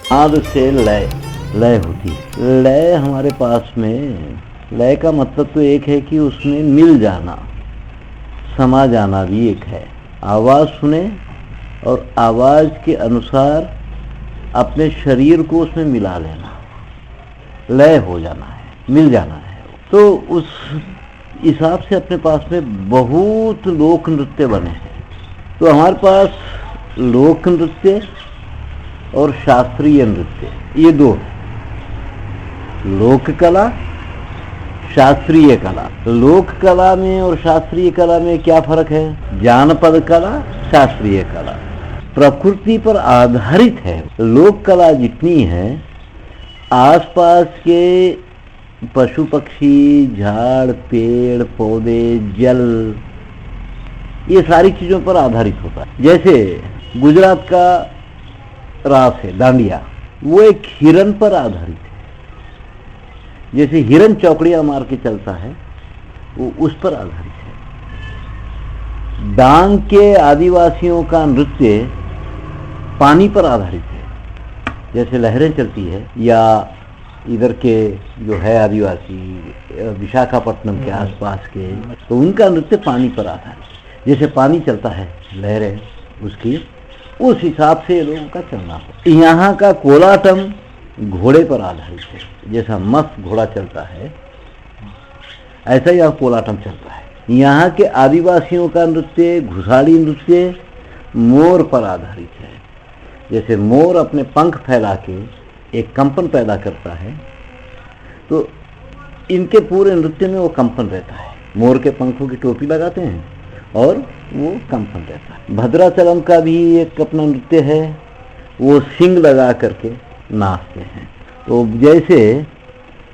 नाद से लय लय होती है। लय हमारे पास में, लय का मतलब तो एक है कि उसमें मिल जाना, समा जाना भी एक है। आवाज़ सुने और आवाज़ के अनुसार अपने शरीर को उसमें मिला लेना, लय हो जाना है, मिल जाना है। तो उस हिसाब से अपने पास में बहुत लोक नृत्य बने हैं। तो हमारे पास लोक नृत्य और शास्त्रीय नृत्य, ये दो है। लोक कला, शास्त्रीय कला। लोक कला में और शास्त्रीय कला में क्या फर्क है? जानपद कला, शास्त्रीय कला प्रकृति पर आधारित है। लोक कला जितनी है, आसपास के पशु पक्षी, झाड़ पेड़ पौधे, जल, ये सारी चीजों पर आधारित होता है। जैसे गुजरात का रास है दांडिया, वो एक हिरन पर आधारित है। जैसे हिरन चौकड़ियां मार के चलता है, वो उस पर आधारित है। डांग के आदिवासियों का नृत्य पानी पर आधारित है। जैसे लहरें चलती है, या इधर के जो है आदिवासी विशाखापट्टनम के आसपास के, तो उनका नृत्य पानी पर आधारित है। जैसे पानी चलता है, लहरें उसकी, उस हिसाब से लोगों का चलना हो। यहाँ का कोलाटम घोड़े पर आधारित है। जैसा मस्त घोड़ा चलता है, ऐसा ही यहाँ कोलाटम चलता है। यहाँ के आदिवासियों का नृत्य, घुसाड़ी नृत्य, मोर पर आधारित है। जैसे मोर अपने पंख फैला के एक कंपन पैदा करता है, तो इनके पूरे नृत्य में वो कंपन रहता है। मोर के पंखों की टोपी लगाते हैं और वो कंपन रहता है। भद्राचलम का भी एक अपना नृत्य है, वो सिंग लगा करके नाचते हैं। तो जैसे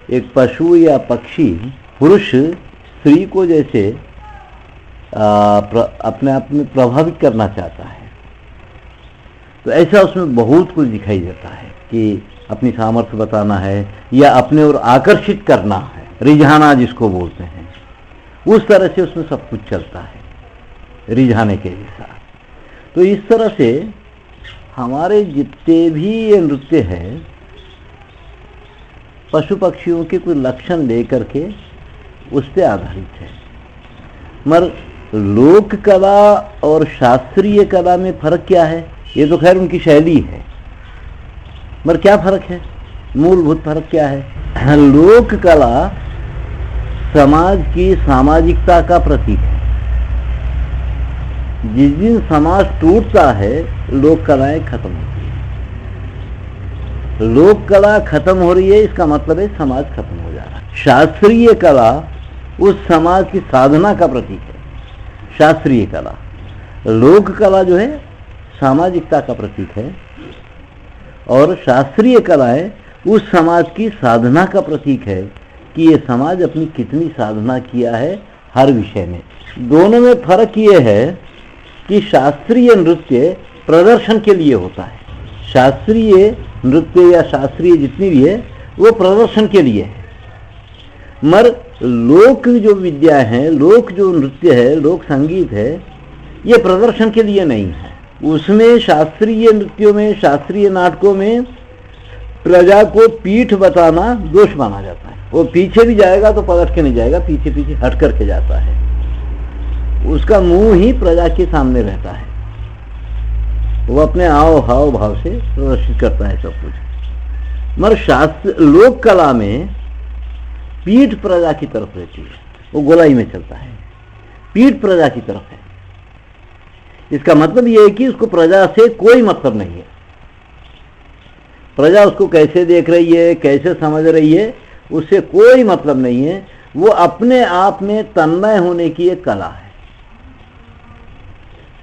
एक पशु या पक्षी पुरुष स्त्री को जैसे अपने आप में प्रभावित करना चाहता है, तो ऐसा उसमें बहुत कुछ दिखाई देता है कि अपनी सामर्थ्य बताना है या अपने ओर आकर्षित करना है, रिझाना जिसको बोलते हैं, उस तरह से उसमें सब कुछ चलता है, रिझाने के जैसा। तो इस तरह से हमारे जितने भी ये नृत्य है, पशु पक्षियों के कुछ लक्षण लेकर के उस पर आधारित है। मगर लोक कला और शास्त्रीय कला में फर्क क्या है? ये तो खैर उनकी शैली है, मगर क्या फर्क है? मूलभूत फर्क क्या है? लोक कला समाज की सामाजिकता का प्रतीक है। जिस दिन समाज टूटता है, लोक कलाएं खत्म होती है। लोक कला खत्म हो रही है, इसका मतलब है समाज खत्म हो जा रहा है। शास्त्रीय कला उस समाज की साधना का प्रतीक है। शास्त्रीय कला, लोक कला जो है सामाजिकता का प्रतीक है, और शास्त्रीय कलाएं उस समाज की साधना का प्रतीक है कि ये समाज अपनी कितनी साधना किया है हर विषय में। दोनों में फर्क ये है कि शास्त्रीय नृत्य प्रदर्शन के लिए होता है। शास्त्रीय नृत्य या शास्त्रीय जितनी भी है, वो प्रदर्शन के लिए है। मगर लोक जो विद्या है, लोक जो नृत्य है, लोक संगीत है, ये प्रदर्शन के लिए नहीं है। उसमें शास्त्रीय नृत्यों में, शास्त्रीय नाटकों में प्रजा को पीठ बताना दोष माना जाता है। वो पीछे भी जाएगा तो पलट के नहीं जाएगा, पीछे पीछे हट करके जाता है। उसका मुंह ही प्रजा के सामने रहता है, वो अपने हाव भाव से प्रदर्शित करता है सब कुछ। मगर शास्त्र लोक कला में पीठ प्रजा की तरफ रहती है, वो गोलाई में चलता है, पीठ प्रजा की तरफ है। इसका मतलब यह है कि उसको प्रजा से कोई मतलब नहीं है। प्रजा उसको कैसे देख रही है, कैसे समझ रही है, उससे कोई मतलब नहीं है। वो अपने आप में तन्मय होने की एक कला है।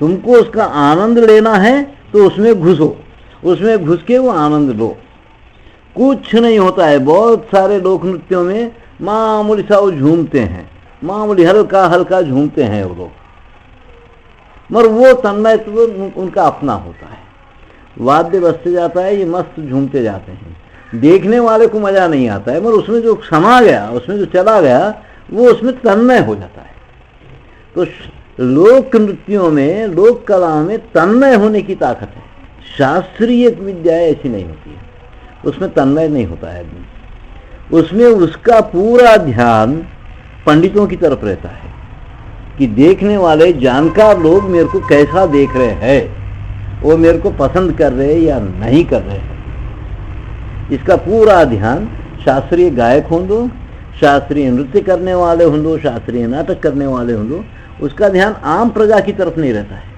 तुमको उसका आनंद लेना है तो उसमें घुसो, उसमें घुस के वो आनंद लो। कुछ नहीं होता है। बहुत सारे लोक नृत्यों में मामूली सा वो झूमते हैं, मामूली हल्का हल्का झूमते हैं वो लोग, मगर वो तन्मयत्व उनका अपना होता है। वाद्य बजते जाता है, ये मस्त झूमते जाते हैं, देखने वाले को मजा नहीं आता है, मगर उसमें जो समा गया, उसमें जो चला गया, वो उसमें तन्मय हो जाता है। तो लोक नृत्यों में, लोक कला में तन्मय होने की ताकत है। शास्त्रीय विद्याएं ऐसी नहीं होती है। उसमें तन्मय नहीं होता है आदमी। उसमें उसका पूरा ध्यान पंडितों की तरफ रहता है कि देखने वाले जानकार लोग मेरे को कैसा देख रहे हैं, वो मेरे को पसंद कर रहे हैं या नहीं कर रहे हैं। इसका पूरा ध्यान शास्त्रीय गायक हों दो, शास्त्रीय नृत्य करने वाले हों दो, शास्त्रीय नाटक करने वाले हों दो, उसका ध्यान आम प्रजा की तरफ नहीं रहता है।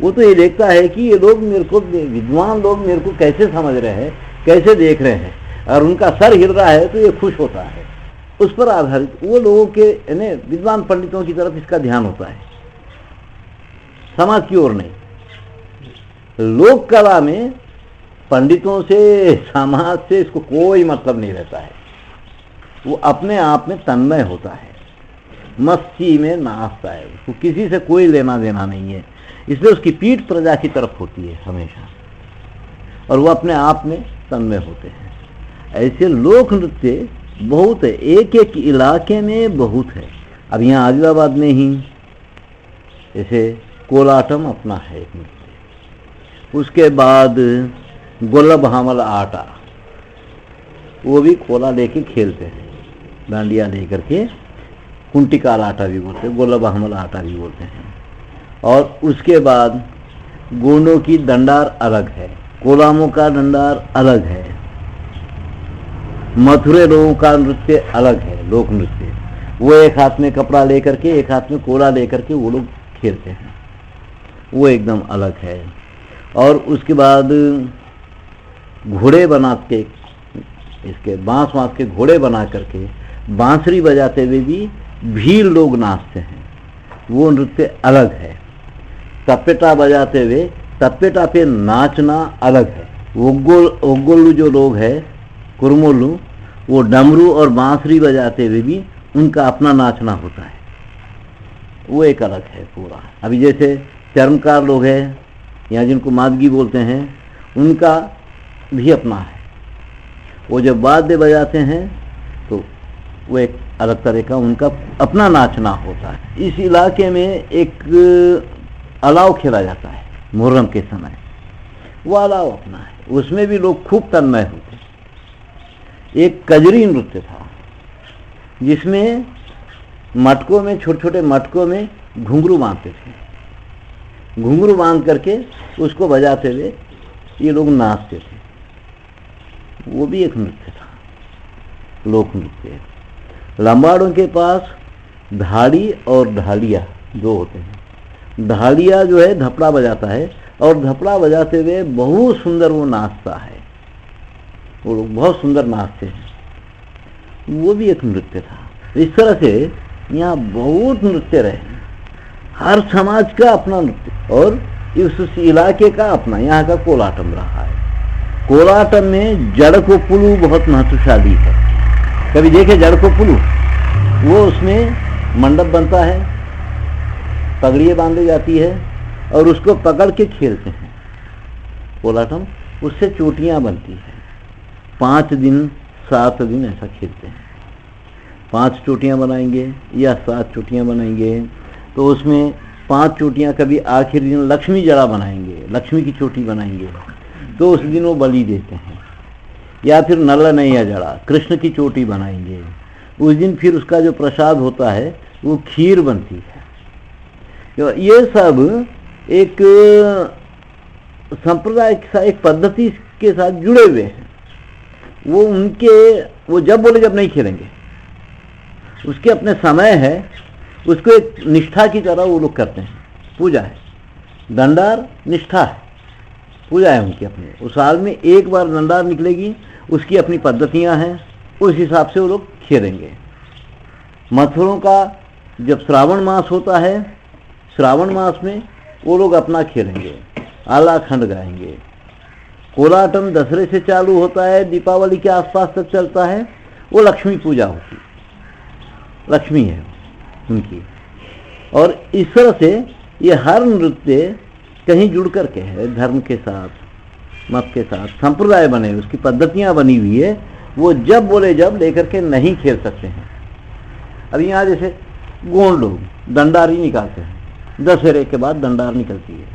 वो तो ये देखता है कि ये लोग मेरे को, विद्वान लोग मेरे को कैसे समझ रहे हैं, कैसे देख रहे हैं, और उनका सर हिल रहा है तो ये खुश होता है। उस पर आधारित वो लोगों के विद्वान पंडितों की तरफ इसका ध्यान होता है, समाज की ओर नहीं। लोक कला में पंडितों से, समाज से इसको कोई मतलब नहीं रहता है। वो अपने आप में तन्मय होता है, मस्ती में नाचता है, उसको किसी से कोई लेना देना नहीं है। इसलिए उसकी पीठ प्रजा की तरफ होती है हमेशा, और वो अपने आप में तन्मय होते हैं। ऐसे लोक नृत्य बहुत है, एक एक इलाके में बहुत है। अब यहाँ आदिलाबाद में ही जैसे कोलाटम अपना है एक नृत्य, उसके बाद गोलब हामल आटा, वो भी कोला लेके खेलते हैं, डांडिया लेकर के, कुंटिकाल आटा भी बोलते हैं, गोलब हामल आटा भी बोलते हैं। और उसके बाद गोंडों की दंडार अलग है, कोलामों का दंडार अलग है, मथुरे लोगों का नृत्य अलग है, लोक नृत्य। वो एक हाथ में कपड़ा लेकर के, एक हाथ में कोला लेकर के वो लोग खेलते हैं, वो एकदम अलग है। और उसके बाद घोड़े बना के, इसके बांस वांस के घोड़े बना करके बांसुरी बजाते हुए भी भीड़ लोग नाचते हैं, वो नृत्य अलग है। तप्पेटा बजाते हुए, तप्पेटा पे नाचना अलग है। ओगोलू जो लोग है, कुरमोलू, वो डमरू और बांसुरी बजाते हुए भी उनका अपना नाचना होता है, वो एक अलग है पूरा। अभी जैसे चर्मकार लोग हैं या जिनको मादगी बोलते हैं, उनका भी अपना है। वो जब वाद्य बजाते हैं तो वो एक अलग तरह का उनका अपना नाचना होता है। इस इलाके में एक अलाव खेला जाता है मुहर्रम के समय, वो अलाव अपना है, उसमें भी लोग खूब तन्मय होते। एक कजरी नृत्य था जिसमें मटकों में, छोटे छोटे मटकों में घुंघरू बांधते थे, घुंघरू बांध करके उसको बजाते हुए ये लोग नाचते थे, वो भी एक नृत्य था, लोक नृत्य। लंबाड़ों के पास धाड़ी और ढालिया दो होते हैं। ढालिया जो है धपड़ा बजाता है, और धपड़ा बजाते हुए बहुत सुंदर वो नाचता है, वो लोग बहुत सुंदर नाचते हैं, वो भी एक नृत्य था। इस तरह से यहाँ बहुत नृत्य रहे, हर समाज का अपना नृत्य, और इस इलाके का अपना। यहाँ का कोलाटम रहा है। कोलाटम में जड़ को पुलू बहुत महत्वशाली है। कभी देखे जड़ को पुलू? वो उसमें मंडप बनता है, पगड़ियाँ बांधी जाती है, और उसको पकड़ के खेलते हैं कोलाटम। उससे चोटियाँ बनती है, 5 दिन 7 दिन ऐसा खेलते हैं। 5 चोटियाँ बनाएंगे या 7 चोटियाँ बनाएंगे, तो उसमें 5 चोटियाँ, कभी आखिरी दिन लक्ष्मी जड़ा बनाएंगे, लक्ष्मी की चोटी बनाएंगे, तो उस दिन वो बलि देते हैं। या फिर नल नैया जड़ा, कृष्ण की चोटी बनाएंगे, उस दिन फिर उसका जो प्रसाद होता है वो खीर बनती है। तो ये सब एक संप्रदाय के साथ, एक पद्धति के साथ जुड़े हुए हैं। वो उनके, वो जब बोले जब नहीं खेलेंगे, उसके अपने समय है, उसको एक निष्ठा की तरह वो लोग करते हैं। पूजा है, दंडार निष्ठा है, पूजा है उनकी अपनी। उस साल में एक बार दंडार निकलेगी, उसकी अपनी पद्धतियां हैं, उस हिसाब से वो लोग खेलेंगे। मथुरों का जब श्रावण मास होता है, श्रावण मास में वो लोग अपना खेलेंगे, आला खंड गाएंगे। कोलाटम दसरे से चालू होता है, दीपावली के आसपास तक चलता है, वो लक्ष्मी पूजा होती, लक्ष्मी है उनकी। और इस तरह से ये हर नृत्य कहीं जुड़ करके है, धर्म के साथ, मत के साथ, संप्रदाय बने, उसकी पद्धतियां बनी हुई है। वो जब बोले जब लेकर के नहीं खेल सकते हैं। अब यहाँ जैसे गोंड लोग दंडारी निकालते हैं, दशहरे के बाद दंडार निकलती है,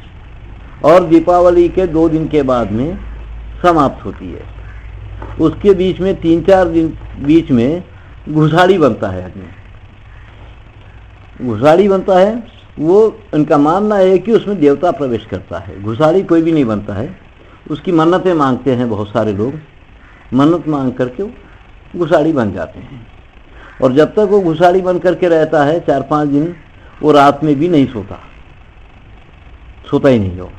और दीपावली के 2 दिन के बाद में समाप्त होती है। उसके बीच में 3-4 दिन बीच में घुसाड़ी बनता है आदमी, घुसाड़ी बनता है। वो इनका मानना है कि उसमें देवता प्रवेश करता है। घुसाड़ी कोई भी नहीं बनता है, उसकी मन्नतें मांगते हैं बहुत सारे लोग, मन्नत मांग करके वो घुसाड़ी बन जाते हैं। और जब तक वो घुसाड़ी बन करके रहता है 4-5 दिन, वो रात में भी नहीं सोता ही नहीं हो,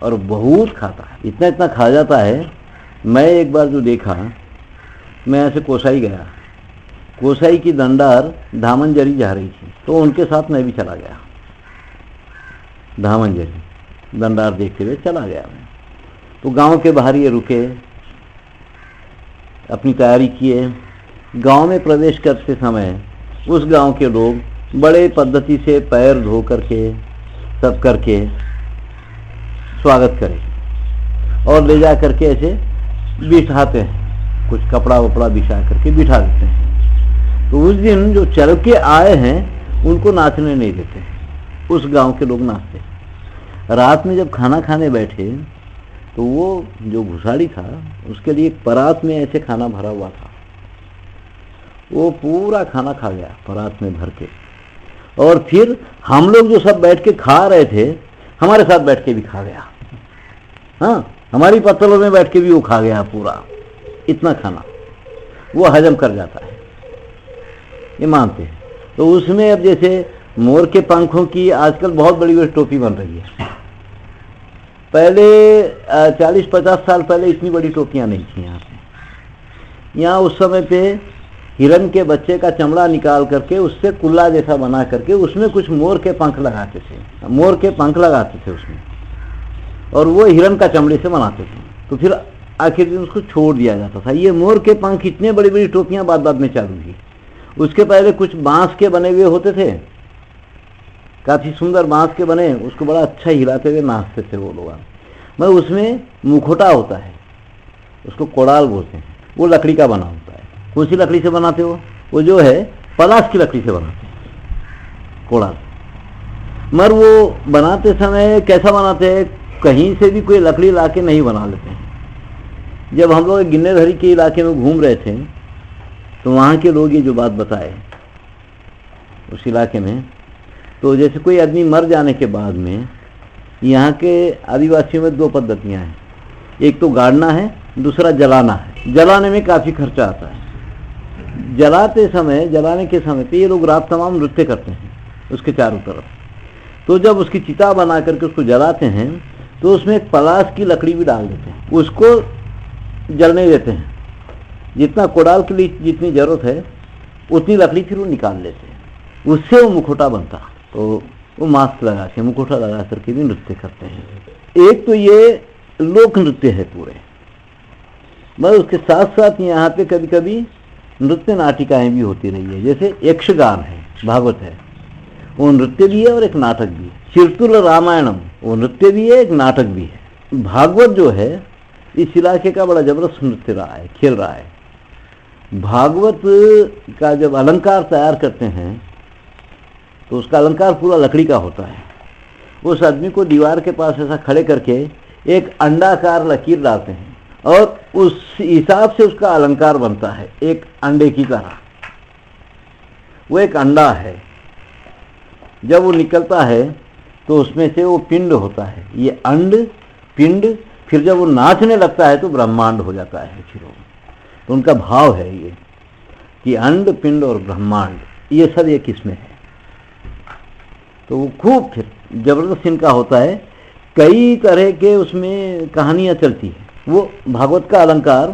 और बहुत खाता है, इतना इतना खा जाता है। मैं एक बार जो देखा, मैं ऐसे कोसाई गया, कोसाई की दंडार धामनजरी जा रही थी, तो उनके साथ मैं भी चला गया। धामनजरी दंडार देखते हुए चला गया मैं। तो गांव के बाहर ये रुके, अपनी तैयारी किए। गांव में प्रवेश करते समय उस गांव के लोग बड़े पद्धति से पैर धो करके सब करके स्वागत करें और ले जा करके ऐसे बिठाते हैं, कुछ कपड़ा वपड़ा बिछा करके बिठा देते हैं। तो उस दिन जो चल के आए हैं उनको नाचने नहीं देते, उस गांव के लोग नाचते। रात में जब खाना खाने बैठे तो वो जो घुसाड़ी था उसके लिए एक परात में ऐसे खाना भरा हुआ था, वो पूरा खाना खा गया परात में भर के। और फिर हम लोग जो सब बैठ के खा रहे थे, हमारे साथ बैठ के भी खा गया। हाँ, हमारी पत्तलों में बैठ के भी वो खा गया पूरा, इतना खाना वो हजम कर जाता है, ये मानते हैं। तो उसमें अब जैसे मोर के पंखों की आजकल बहुत बड़ी बड़ी टोपी बन रही है। पहले 40-50 साल पहले इतनी बड़ी टोपियां नहीं थी यहाँ पे। यहाँ उस समय पे हिरन के बच्चे का चमड़ा निकाल करके उससे कुल्ला जैसा बना करके उसमें कुछ मोर के पंख लगाते थे, मोर के पंख लगाते थे उसमें, और वो हिरन का चमड़े से बनाते थे। तो फिर आखिर दिन उसको छोड़ दिया जाता था। ये मोर के पंख इतने बड़ी बड़ी टोपियां बाद में चालू हुई। उसके पहले कुछ बांस के बने हुए होते थे, काफी सुंदर बांस के बने, उसको बड़ा अच्छा हिलाते हुए नाचते थे वो लोग। मतलब उसमें मुखोटा होता है, उसको कोड़ाल बोलते हैं, वो लकड़ी का बना होता है। कौन सी लकड़ी से बनाते हो? वो जो है पलाश की लकड़ी से बनाते हैं कोड़ाल। मगर वो बनाते समय कैसा बनाते हैं, कहीं से भी कोई लकड़ी लाके नहीं बना लेते हैं। जब हम लोग गिन्नेधरी के इलाके में घूम रहे थे तो वहाँ के लोग ये जो बात बताए उस इलाके में, तो जैसे कोई आदमी मर जाने के बाद में यहाँ के आदिवासियों में 2 पद्धतियाँ हैं, एक तो गाड़ना है, दूसरा जलाना है। जलाने में काफ़ी खर्चा आता है। जलाने के समय पे ये लोग रात तमाम नृत्य करते हैं उसके चारों तरफ। तो जब उसकी चिता बना करके उसको जलाते हैं तो उसमें एक पलाश की लकड़ी भी डाल देते हैं, उसको जलने देते हैं। जितना कोड़ाल के लिए जितनी जरूरत है उतनी लकड़ी फिर वो निकाल लेते हैं, उससे वो मुखोटा बनता। तो वो मास्क लगा के, मुखोटा लगा करके भी नृत्य करते हैं। एक तो ये लोक नृत्य है पूरे, मगर उसके साथ साथ यहाँ पे कभी कभी नृत्य नाटिकाएं भी होती रही है। जैसे यक्षगान है, भागवत है, वो नृत्य भी है और एक नाटक भी है। चिरतुल रामायणम, वो नृत्य भी है, एक नाटक भी है। भागवत जो है इस इलाके का बड़ा जबरदस्त नृत्य रहा है, खेल रहा है। भागवत का जब अलंकार तैयार करते हैं तो उसका अलंकार पूरा लकड़ी का होता है। उस आदमी को दीवार के पास ऐसा खड़े करके एक अंडाकार लकीर डालते हैं और उस हिसाब से उसका अलंकार बनता है, एक अंडे की तरह। वो एक अंडा है, जब वो निकलता है तो उसमें से वो पिंड होता है, ये अंड पिंड। फिर जब वो नाचने लगता है तो ब्रह्मांड हो जाता है। फिर तो उनका भाव है ये कि अंड पिंड और ब्रह्मांड, ये सब एक इसमें है। तो वो खूब फिर जबरदस्त इनका होता है। कई तरह के उसमें कहानियां चलती है। वो भागवत का अलंकार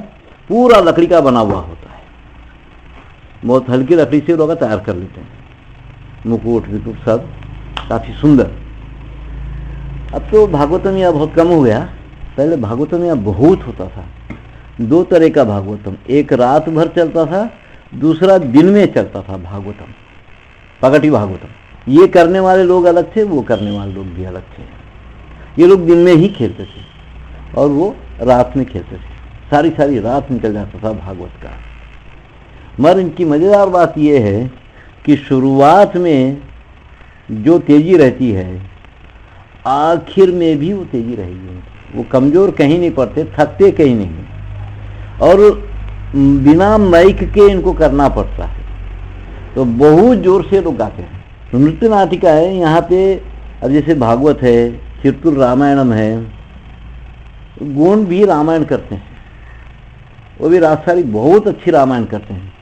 पूरा लकड़ी का बना हुआ होता है, बहुत हल्की लकड़ी से लोग तैयार कर लेते हैं, मुकुट विकुट सब काफी सुंदर। अब तो भागवतम यहाँ बहुत कम हो गया, पहले भागवतम यहाँ बहुत होता था। 2 तरह का भागवतम, एक रात भर चलता था, दूसरा दिन में चलता था भागवतम, पगटी भागवतम। ये करने वाले लोग अलग थे, वो करने वाले लोग भी अलग थे। ये लोग दिन में ही खेलते थे और वो रात में खेलते थे, सारी सारी रात निकल जाता था भागवत का। मगर इनकी मजेदार बात यह है कि शुरुआत में जो तेजी रहती है आखिर में भी वो तेजी रहेगी। वो कमजोर कहीं नहीं पड़ते, थकते कहीं नहीं। और बिना माइक के इनको करना पड़ता है, तो बहुत जोर से लोग गाते हैं। तो नृत्य नाटिका है यहाँ पे। अब जैसे भागवत है, चित्तूर रामायणम है, गुण भी रामायण करते हैं, वो भी राजशाही बहुत अच्छी रामायण करते हैं।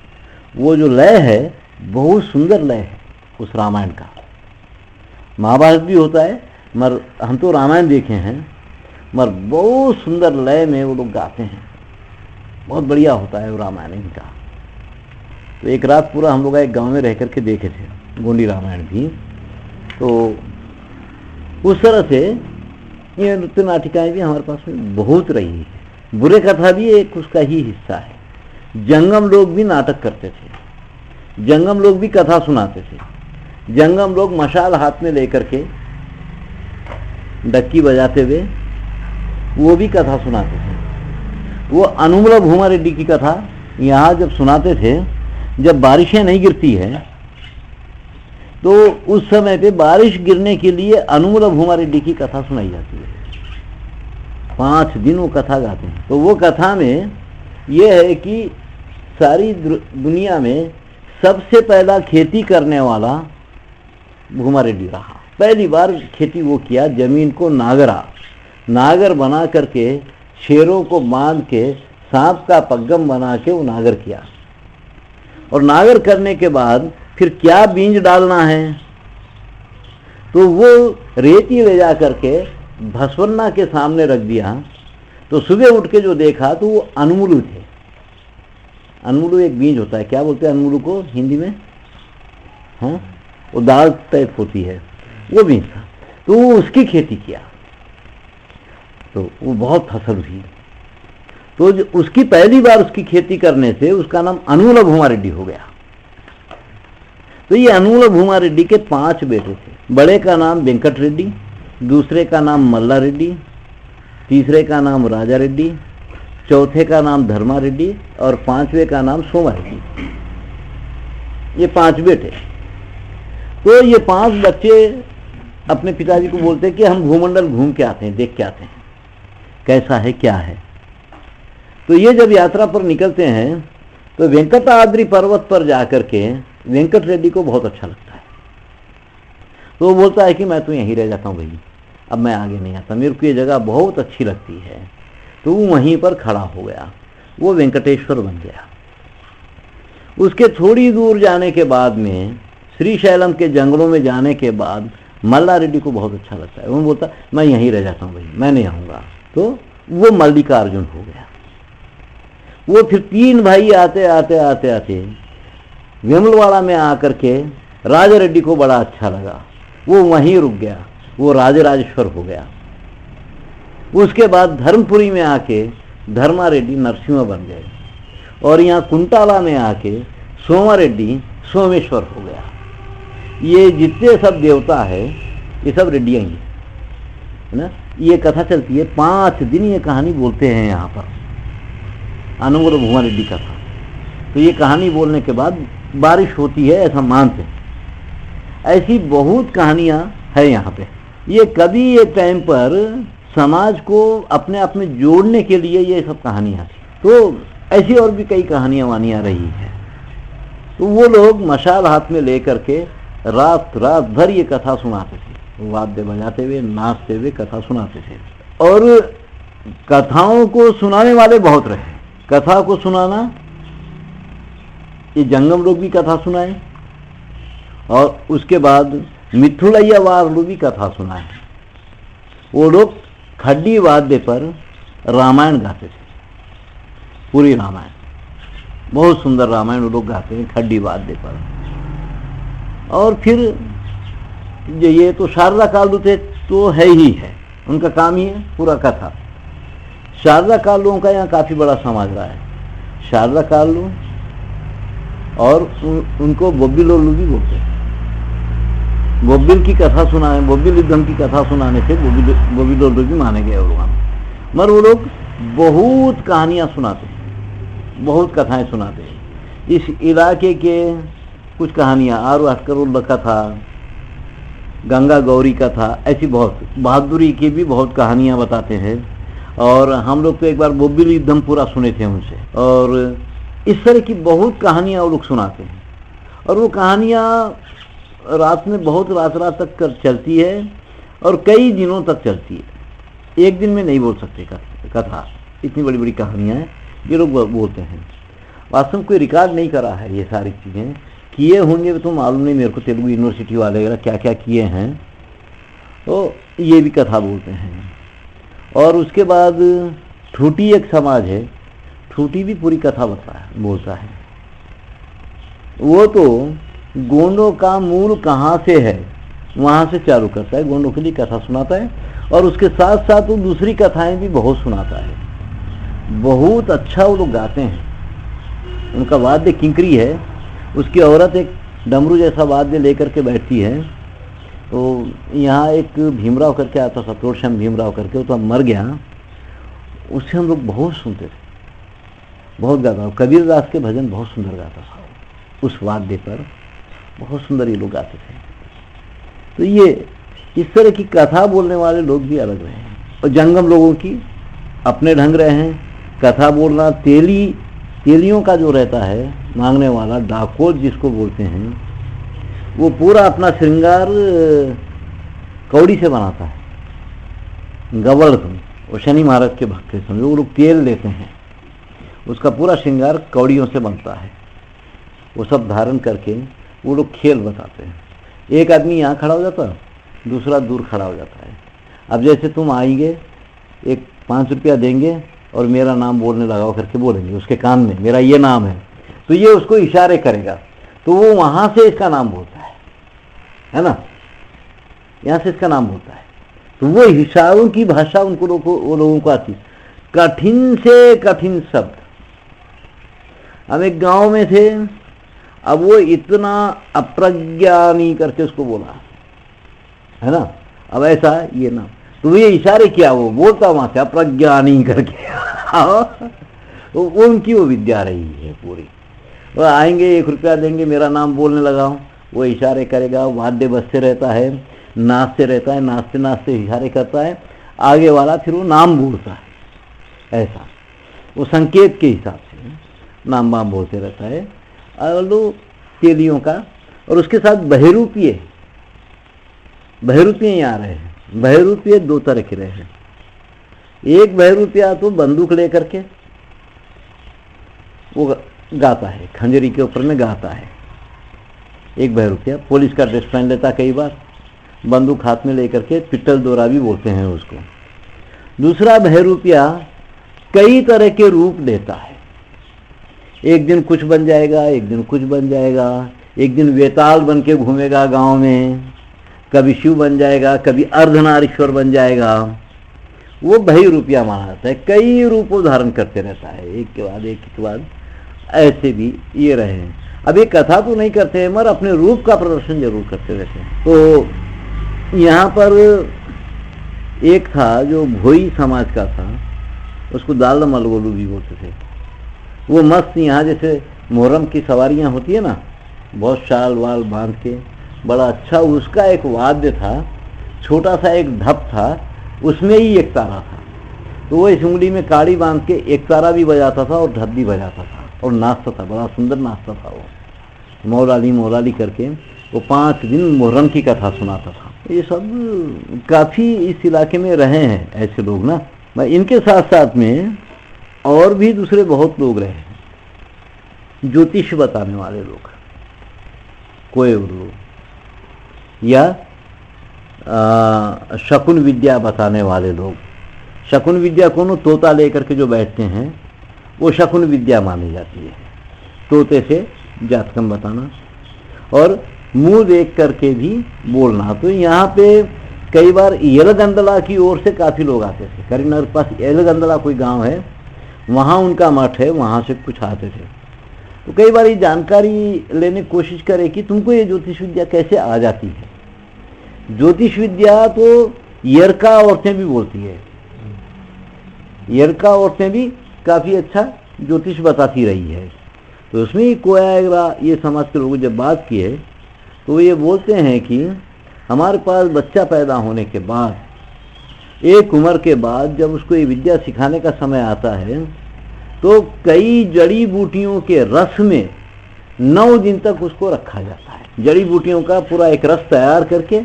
वो जो लय है बहुत सुंदर लय है उस रामायण का। महाभारत भी होता है मगर हम तो रामायण देखे हैं, मगर बहुत सुंदर लय में वो लोग गाते हैं, बहुत बढ़िया होता है वो रामायण इनका। तो एक रात पूरा हम लोग एक गांव में रह करके देखे थे गोंडी रामायण भी। तो उस तरह से ये नृत्य नाटिकाएं भी हमारे पास में बहुत रही है। बुरे कथा भी एक उसका ही हिस्सा है। जंगम लोग भी नाटक करते थे, जंगम लोग भी कथा सुनाते थे। जंगम लोग मशाल हाथ में लेकर के डक्की बजाते हुए वो भी कथा सुनाते थे। वो अनुमला भूमा रेड्डी की कथा यहाँ जब सुनाते थे, जब बारिशें नहीं गिरती है तो उस समय पे बारिश गिरने के लिए अनुमला भूमा रेड्डी की कथा सुनाई जाती है। 5 दिन वो कथा गाते हैं। तो वो कथा में ये है कि सारी दुनिया में सबसे पहला खेती करने वाला भूमा रेड्डी रहा। पहली बार खेती वो किया, जमीन को नागर बना करके, शेरों को बांध के, सांप का पग्गम बना के वो नागर किया। और नागर करने के बाद फिर क्या बीज डालना है, तो वो रेती ले जा करके भस्वन्ना के सामने रख दिया। तो सुबह उठ के जो देखा तो वो अनमुलू थे। अनमुलू एक बीज होता है, क्या बोलते हैं अनमुलू को हिंदी में? हाँ, वो दाल टाइप होती है, वो बीज था। तो वो उसकी खेती किया, तो वो बहुत फसल हुई। तो उसकी पहली बार उसकी खेती करने से उसका नाम अनुमला भूमा रेड्डी हो गया। तो ये अनुमला भूमा रेड्डी के 5 बेटे थे। बड़े का नाम वेंकट रेड्डी, दूसरे का नाम मल्ला रेड्डी, तीसरे का नाम राजा रेड्डी, चौथे का नाम धर्मा रेड्डी और 5वें का नाम सोमा रेड्डी। ये 5 बेटे। तो ये 5 बच्चे अपने पिताजी को बोलते कि हम भूमंडल घूम के आते हैं, देख के आते हैं कैसा है क्या है। तो ये जब यात्रा पर निकलते हैं तो वेंकटाद्रि पर्वत पर जाकर के वेंकट रेड्डी को बहुत अच्छा लगता है। तो वो बोलता है कि मैं तो यहीं रह जाता हूँ भाई, अब मैं आगे नहीं आता, मेरे को ये जगह बहुत अच्छी लगती है। तो वो वहीं पर खड़ा हो गया, वो वेंकटेश्वर बन गया। उसके थोड़ी दूर जाने के बाद में, श्रीशैलम के जंगलों में जाने के बाद मल्ला रेड्डी को बहुत अच्छा लगता है। वो बोलता मैं यहीं रह जाता हूँ भाई, मैं नहीं आऊँगा। तो वो मल्लिकार्जुन हो गया। वो फिर 3 भाई आते आते आते आते विमलवाड़ा में आकर के राजा रेड्डी को बड़ा अच्छा लगा, वो वहीं रुक गया, वो राजराजेश्वर हो गया। उसके बाद धर्मपुरी में आके धर्मा रेड्डी नरसिंह बन गए और यहाँ कुंटाला में आके सोमा रेड्डी सोमेश्वर हो गया। ये जितने सब देवता है ये सब रेड्डियाँ ही है ना। ये कथा चलती है 5 दिन, ये कहानी बोलते हैं यहाँ पर अनुमला भूमा रेड्डी कथा। तो ये कहानी बोलने के बाद बारिश होती है ऐसा मानते हैं। ऐसी बहुत कहानियां है यहाँ पे। ये कभी एक टाइम पर समाज को अपने आप में जोड़ने के लिए ये सब कहानियां थी। तो ऐसी और भी कई कहानियां वानियां रही है। तो वो लोग मशाल हाथ में लेकर के रात भर ये कथा सुनाते थे, वाद्य बजाते हुए नाचते हुए कथा सुनाते थे। और कथाओं को सुनाने वाले बहुत रहे। कथा को सुनाना, ये जंगम लोग भी कथा सुनाए और उसके बाद मिथुलैया वार लोग भी कथा सुनाए। वो लोग खड्डी वाद्य पर रामायण गाते थे, पूरी रामायण, बहुत सुंदर रामायण वो लोग गाते हैं खड्डी वाद्य पर। और फिर ये तो शारदा कालू थे तो है ही है, उनका काम ही है पूरा कथा। शारदा कालुओं का यहाँ काफी बड़ा समाज रहा है। शारदा कालू और उनको बोब्बिल लोलू भी बोलते हैं। बोब्बिल की कथा सुनाने, बोब्बिल युद्धम की कथा सुनाने से बोब्बिल लोलू भी माने गए वो लोग। मगर वो लोग बहुत कहानियां सुनाते हैं, बहुत कथाएं सुनाते हैं। इस इलाके के कुछ कहानियां, आरू अस्करुल्ला कथा, गंगा गौरी कथा, ऐसी बहुत बहादुरी की भी बहुत कहानियां बताते हैं। और हम लोग तो एक बार बोब्बिल युद्धम पूरा सुने थे उनसे। और इस तरह की बहुत कहानियाँ वो लोग सुनाते हैं, और वो कहानियाँ रात में बहुत रात रात तक चलती है और कई दिनों तक चलती है। एक दिन में नहीं बोल सकते कथा, इतनी बड़ी बड़ी कहानियाँ हैं ये लोग बोलते हैं। वास्तव में कोई रिकॉर्ड नहीं करा है ये सारी चीज़ें, किए होंगे तो मालूम नहीं मेरे को, तेलुगु यूनिवर्सिटी वाले वगैरह क्या क्या किए हैं, तो ये भी कथा बोलते हैं। और उसके बाद ठूटी एक समाज है, ठूटी भी पूरी कथा बोलता है। वो तो गोंडों का मूल कहाँ से है वहाँ से चालू करता है, गोंडों के लिए कथा सुनाता है, और उसके साथ साथ वो दूसरी कथाएं भी बहुत सुनाता है। बहुत अच्छा वो लोग गाते हैं। उनका वाद्य किंकरी है, उसकी औरत एक डमरू जैसा वाद्य लेकर के बैठती है। तो यहाँ एक भीमराव करके आता था, तोड़श्याम भीमराव करके, वो तो मर गया, उससे हम लोग बहुत सुनते थे, बहुत गाता। कबीर दास के भजन बहुत सुंदर गाता था, उस वाद्य पर बहुत सुंदर ये लोग गाते थे। तो ये इस तरह की कथा बोलने वाले लोग भी अलग रहे हैं, और जंगम लोगों की अपने ढंग रहे हैं। कथा बोलना तेलियों का जो रहता है, मांगने वाला डाकोर जिसको बोलते हैं, वो पूरा अपना श्रृंगार कौड़ी से बनाता है। गवड़ वो शनि महाराज के भक्त समझो, वो लोग तेल लेते हैं, उसका पूरा श्रृंगार कौड़ियों से बनता है। वो सब धारण करके वो लोग खेल बताते हैं। एक आदमी यहाँ खड़ा हो जाता, दूसरा दूर खड़ा हो जाता है। अब जैसे तुम आएंगे, एक 5 रुपया देंगे और मेरा नाम बोलने लगाओ करके बोलेंगे उसके कान में, मेरा ये नाम है, तो ये उसको इशारे करेगा, तो वो वहां से इसका नाम बोलता है ना, यहाँ से इसका नाम बोलता है। तो वो इशारों की भाषा वो लोगों को आती। कठिन से कठिन शब्द। हम एक गांव में थे, अब वो इतना अप्रज्ञानी करके उसको बोला है ना, अब ऐसा ये नाम, तो ये इशारे किया, वो बोलता वहां से अप्रज्ञानी करके। वो उनकी वो विद्या रही है पूरी। वो आएंगे, 1 रुपया देंगे, मेरा नाम बोलने लगाओ, वो इशारे करेगा, वाद्य बजते रहता है, नाचते रहता है, नाचते नाचते इशारे करता है, आगे वाला फिर वो नाम बोलता है। ऐसा वो संकेत के हिसाब से नाम वाम बोलते रहता है। और तेलियों का, और उसके साथ बहरूपिये यहाँ रहे हैं। बहरूपिये 2 तरह के रहे हैं। एक बहरूपिया तो बंदूक लेकर के वो गाता है, खंजरी के ऊपर में गाता है। एक बहरूपिया पुलिस का ड्रेस पहन लेता, कई बार बंदूक हाथ में लेकर के, पिट्टल दोरा भी बोलते हैं उसको। दूसरा बहरूपिया कई तरह के रूप लेता है, एक दिन कुछ बन जाएगा, एक दिन कुछ बन जाएगा, एक दिन वेताल बन के घूमेगा गांव में, कभी शिव बन जाएगा, कभी अर्धनारीश्वर बन जाएगा। वो बहरूपिया माना जाता है, कई रूपों धारण करते रहता है, एक के बाद ऐसे भी ये रहे हैं। अब ये कथा तो नहीं करते हैं, मगर अपने रूप का प्रदर्शन जरूर करते रहते हैं। तो यहाँ पर एक था जो भोई समाज का था, उसको दाल मलगोलू भी बोलते थे। वो मस्त यहाँ जैसे मुहर्रम की सवारियाँ होती है ना, बहुत शाल वाल बांध के, बड़ा अच्छा उसका एक वाद्य था, छोटा सा एक ढप था, उसमें ही एक तारा था। तो वो इस उंगली में काड़ी बांध के एक तारा भी बजाता था और ढप भी बजाता था और नाचता था, बड़ा सुंदर नाचता था वो, मौलाली करके। वो 5 दिन मुहर्रम की कथा सुनाता था। ये सब काफ़ी इस इलाके में रहे हैं ऐसे लोग ना। मैं इनके साथ साथ में और भी दूसरे बहुत लोग रहे हैं, ज्योतिष बताने वाले लोग, कोई लोग, या शकुन विद्या बताने वाले लोग। शकुन विद्या कौन, तोता लेकर के जो बैठते हैं वो शकुन विद्या मानी जाती है। तोते से जातकम बताना और मुंह देख करके भी बोलना। तो यहाँ पे कई बार येलगंदला की ओर से काफ़ी लोग आते थे। करीमनगर के पास येलगंदला कोई गांव है, वहाँ उनका मठ है, वहाँ से कुछ आते थे। तो कई बार ये जानकारी लेने की कोशिश करे कि तुमको ये ज्योतिष विद्या कैसे आ जाती है। ज्योतिष विद्या तो यरका औरतें भी बोलती है, यरका औरतें भी काफ़ी अच्छा ज्योतिष बताती रही है। तो उसमें ही कोया ये समाज के लोगों जब बात की है तो ये बोलते हैं कि हमारे पास बच्चा पैदा होने के बाद, एक उम्र के बाद जब उसको ये विद्या सिखाने का समय आता है, तो कई जड़ी बूटियों के रस में 9 दिन तक उसको रखा जाता है। जड़ी बूटियों का पूरा एक रस तैयार करके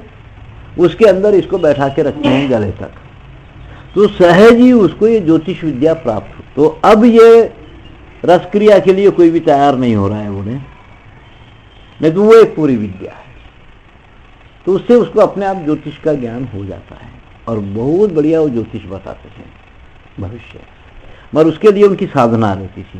उसके अंदर इसको बैठा के रखते हैं गले तक, तो सहज ही उसको ये ज्योतिष विद्या प्राप्त हो। तो अब ये रस क्रिया के लिए कोई भी तैयार नहीं हो रहा है उन्हें, लेकिन वो एक पूरी विद्या है। तो उससे उसको अपने आप ज्योतिष का ज्ञान हो जाता है और बहुत बढ़िया वो ज्योतिष बताते थे भविष्य। मगर उसके लिए उनकी साधना रहती थी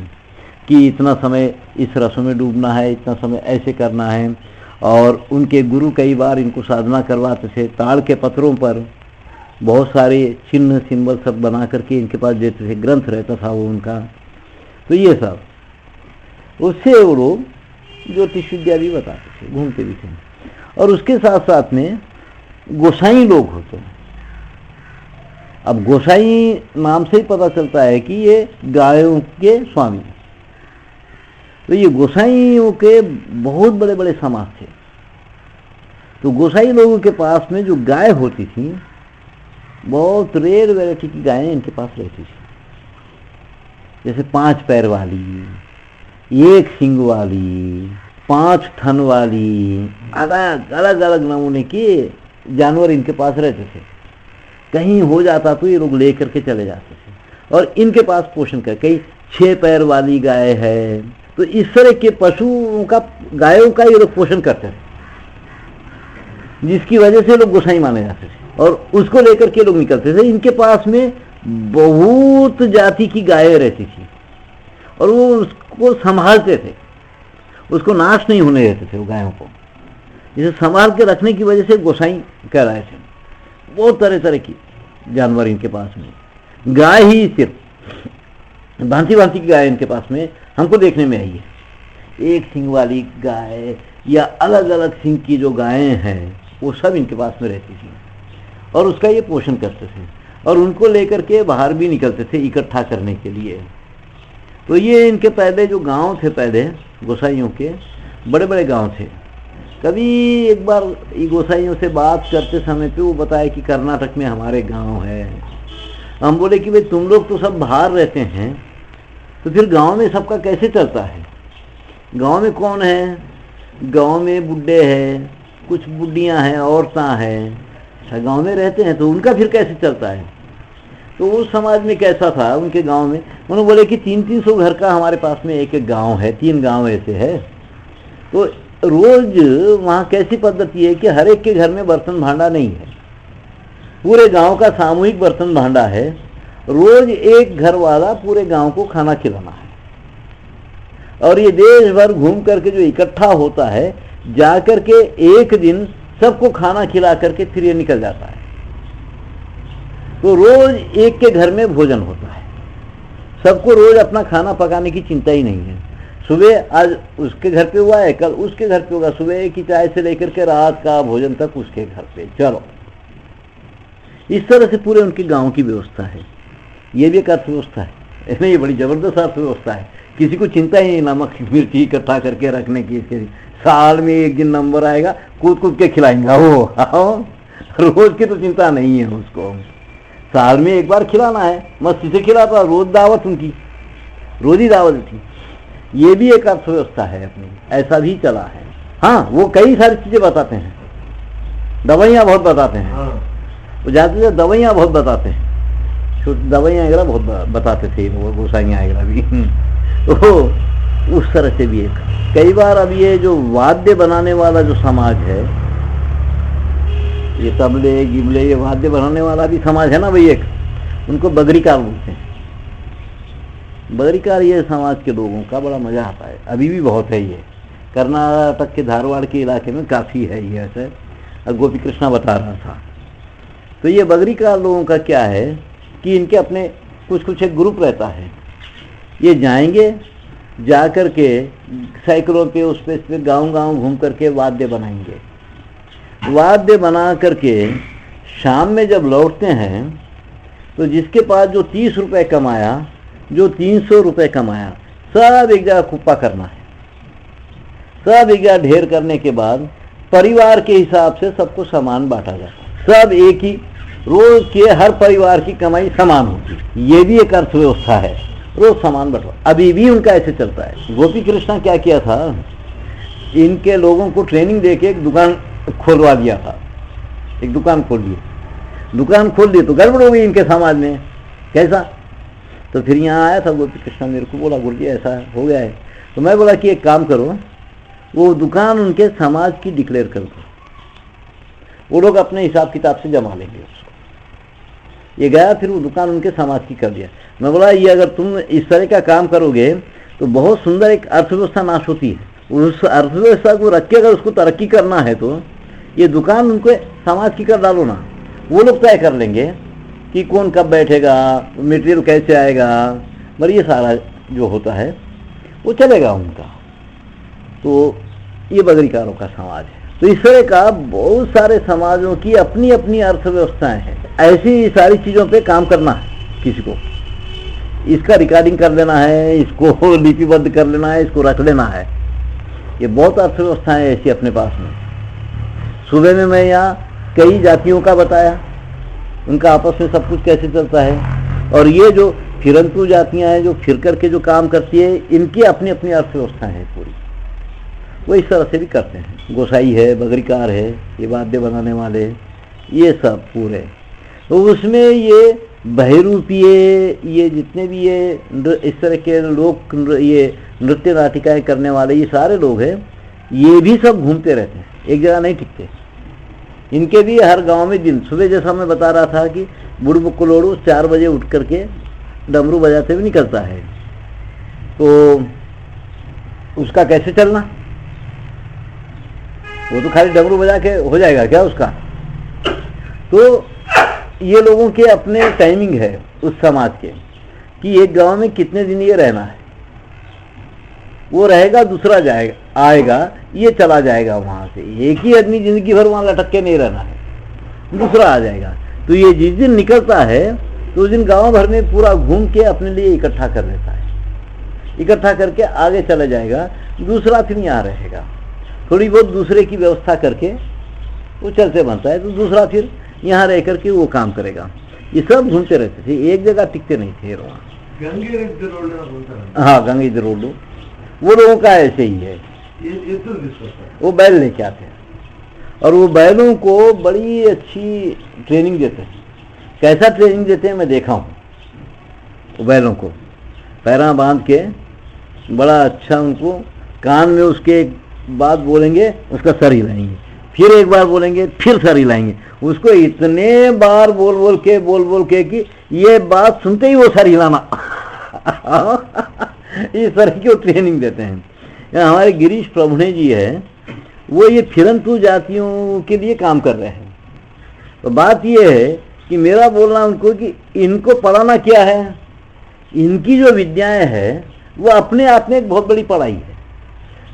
कि इतना समय इस रसों में डूबना है, इतना समय ऐसे करना है। और उनके गुरु कई बार इनको साधना करवाते थे, ताड़ के पत्रों पर बहुत सारे चिन्ह सिंबल सब बना करके इनके पास देते थे, ग्रंथ रहता था वो उनका। तो ये सब उससे वो लोग ज्योतिष विद्या भी बताते थे, घूमते भी थे। और उसके साथ साथ में गोसाई लोग होते हैं। अब गोसाई नाम से ही पता चलता है कि ये गायों के स्वामी। तो ये गोसाइयों के बहुत बड़े बड़े समाज थे। तो गोसाई लोगों के पास में जो गाय होती थी, बहुत रेयर वैरायटी की गायें इनके पास रहती थी, जैसे 5 पैर वाली, 1 सींग वाली, 5 थन वाली, अलग अलग नमूने के जानवर इनके पास रहते थे। कहीं हो जाता तो ये लोग लेकर के चले जाते थे और इनके पास पोषण कर। कहीं 6 पैर वाली गाय है, तो इस तरह के पशुओं का, गायों का ये लोग पोषण करते थे, जिसकी वजह से लोग गोसाई माने जाते थे और उसको लेकर के लोग निकलते थे। इनके पास में बहुत जाति की गायें रहती थी और वो उसको संभालते थे, उसको नाश नहीं होने देते थे वो गायों को। इसे संभाल के रखने की वजह से गोसाई कह रहे थे। बहुत तरह तरह की जानवर इनके पास में, गाय ही सिर्फ भांति भांति की गाय इनके पास में हमको देखने में आई है। 1 सींग वाली गाय या अलग अलग सींग की जो गायें हैं वो सब इनके पास में रहती थी और उसका ये पोषण करते थे और उनको लेकर के बाहर भी निकलते थे इकट्ठा करने के लिए। तो ये इनके पहले जो गांव थे, पहले गोसाइयों के बड़े बड़े गांव थे। कभी एक बार गोसाइयों से बात करते समय पे वो बताया कि कर्नाटक में हमारे गांव है। हम बोले कि भाई तुम लोग तो सब बाहर रहते हैं, तो फिर गांव में सबका कैसे चलता है? गांव में कौन है? गांव में बुड्ढे हैं, कुछ बुढ़ियां हैं, औरतां हैं, गांव में रहते हैं, तो उनका फिर कैसे चलता है? तो उस समाज में कैसा था उनके गांव में? उन्होंने बोले कि 300-300 घर का हमारे पास में एक एक गांव है, 3 गांव ऐसे है। तो रोज वहाँ कैसी पद्धति है कि हर एक के घर में बर्तन भांडा नहीं है, पूरे गांव का सामूहिक बर्तन भांडा है। रोज एक घर वाला पूरे गांव को खाना खिलाना है और ये देश भर घूम करके जो इकट्ठा होता है, जाकर के एक दिन सबको खाना खिला करके फिर ये निकल जाता है। तो रोज एक के घर में भोजन होता है, सबको रोज अपना खाना पकाने की चिंता ही नहीं है। सुबह आज उसके घर पे हुआ है, कल उसके घर पे होगा, सुबह की चाय से लेकर के रात का भोजन तक उसके घर पे। चलो, इस तरह से पूरे उनके गांव की व्यवस्था है। ये भी एक अर्थव्यवस्था है, ये बड़ी जबरदस्त अर्थव्यवस्था है। किसी को चिंता ही नहीं नमक मिर्ची इकट्ठा करके रखने की। साल में एक दिन नंबर आएगा, कूद कूद के खिलाएंगा वो। रोज की तो चिंता नहीं है उसको, साल में एक बार खिलाना है, मस्ती से खिलाता। रोज दावत उनकी, रोज ही दावत थी। ये भी एक अर्थव्यवस्था है अपनी, ऐसा भी चला है। हाँ, वो कई सारी चीजें बताते हैं, दवाइयाँ बहुत बताते हैं, वो जाते थे दवाइयाँ बहुत बताते हैं, दवाइयाँ वगैरह बहुत बताते थे वो गोसाइयाँ वगैरह भी। तो उस तरह से भी एक कई बार अब ये जो वाद्य बनाने वाला जो समाज है, ये तबले गिबले ये वाद्य बनाने वाला भी समाज है ना भाई, एक उनको बगरीकार बोलते हैं। बगरीकार ये समाज के लोगों का बड़ा मजा आता है, अभी भी बहुत है। ये कर्नाटक के धारवाड़ के इलाके में काफ़ी है ये, ऐसे गोपी कृष्णा बता रहा था। तो ये बगरीकार लोगों का क्या है कि इनके अपने कुछ कुछ एक ग्रुप रहता है, ये जाएंगे, जा कर के साइकिलों पे उस पे गांव घूम करके वाद्य बनाएंगे। वाद्य बना करके शाम में जब लौटते हैं तो जिसके पास जो 30 रुपये कमाया, जो 300 रुपये कमाया, सब एक जगह कुप्पा करना है। सब एक जगह ढेर करने के बाद परिवार के हिसाब से सबको सामान बांटा जाता है। सब एक ही रोज के हर परिवार की कमाई समान होती है। ये भी एक अर्थव्यवस्था है। रोज सामान बंटवा। अभी भी उनका ऐसे चलता है। गोपी कृष्णा क्या किया था, इनके लोगों को ट्रेनिंग देके एक दुकान खोलवा दिया था। एक दुकान खोल दी तो गड़बड़ हो गई इनके समाज में। कैसा? तो फिर यहाँ आया था गोपी कृष्णा, मेरे को बोला गुरुजी ऐसा हो गया है। तो मैं बोला कि एक काम करो, वो दुकान उनके समाज की डिक्लेयर कर दो, वो लोग अपने हिसाब किताब से जमा लेंगे उसको। ये गया, फिर वो दुकान उनके समाज की कर दिया। मैं बोला ये अगर तुम इस तरह का काम करोगे तो बहुत सुंदर एक अर्थव्यवस्था नाश होती है। उस अर्थव्यवस्था को रख के अगर उसको तरक्की करना है तो ये दुकान उनके समाज की कर डालो ना। वो लोग तय कर लेंगे कि कौन कब बैठेगा, मटेरियल कैसे आएगा, पर ये सारा जो होता है वो चलेगा उनका। तो ये बगरीकारों का समाज है। तो इस तरह का बहुत सारे समाजों की अपनी अपनी अर्थव्यवस्थाएं हैं। ऐसी सारी चीज़ों पे काम करना है किसी को, इसका रिकॉर्डिंग कर लेना है, इसको लिपिबद्ध कर लेना है, इसको रख लेना है। ये बहुत अर्थव्यवस्थाएं ऐसी अपने पास में। सुबह में मैं यहाँ कई जातियों का बताया, उनका आपस में सब कुछ कैसे चलता है। और ये जो फिरंतु जातियाँ हैं जो फिर करके जो काम करती है, इनकी अपनी अपनी अर्थव्यवस्थाएं हैं पूरी। वो इस तरह से भी करते हैं। गोसाई है, बगरीकार है, ये वाद्य बनाने वाले, ये सब पूरे। तो उसमें ये बहरूपीय, ये जितने भी ये इस तरह के लोग, ये नृत्य नाटिकाएँ करने वाले, ये सारे लोग हैं, ये भी सब घूमते रहते हैं, एक जगह नहीं टिकते। इनके भी हर गांव में दिन, सुबह जैसा मैं बता रहा था कि बुड़बुकलोड़ू 4 बजे उठ करके डमरू बजाते हुए निकलता है। तो उसका कैसे चलना? वो तो खाली डमरू बजा के हो जाएगा क्या उसका? तो ये लोगों के अपने टाइमिंग है उस समाज के कि एक गांव में कितने दिन ये रहना है। वो रहेगा, दूसरा जाएगा, आएगा, ये चला जाएगा वहां से। एक ही आदमी जिंदगी भर वहां लटक के नहीं रहना है, दूसरा आ जाएगा। तो ये जिस दिन निकलता है तो उस दिन गांव भर में पूरा घूम के अपने लिए इकट्ठा कर लेता है। इकट्ठा करके आगे चला जाएगा, दूसरा फिर यहाँ रहेगा। थोड़ी बहुत दूसरे की व्यवस्था करके वो चलते बनता है, तो दूसरा फिर यहाँ रह करके वो काम करेगा। ये सब घूमते रहते थे, एक जगह टिकते नहीं थे वहाँ। हाँ, गंगे रोड, वो लोगों का ऐसे ही है। वो बैल लेके आते हैं और वो बैलों को बड़ी अच्छी ट्रेनिंग देते हैं। कैसा ट्रेनिंग देते हैं मैं देखा हूँ। वो बैलों को पैरा बांध के बड़ा अच्छा, उनको कान में उसके एक बात बोलेंगे, उसका सर हिलाएंगे, फिर एक बार बोलेंगे, फिर सर हिलाएंगे। उसको इतने बार बोल बोल के कि ये बात सुनते ही वो सर हिलाना। इस तरह की ट्रेनिंग देते हैं। यहाँ हमारे गिरीश प्रभुणे जी है, वो ये फिरंतु जातियों के लिए काम कर रहे हैं। तो बात ये है कि मेरा बोलना उनको कि इनको पढ़ाना क्या है, इनकी जो विद्याएं है वो अपने आप में एक बहुत बड़ी पढ़ाई है।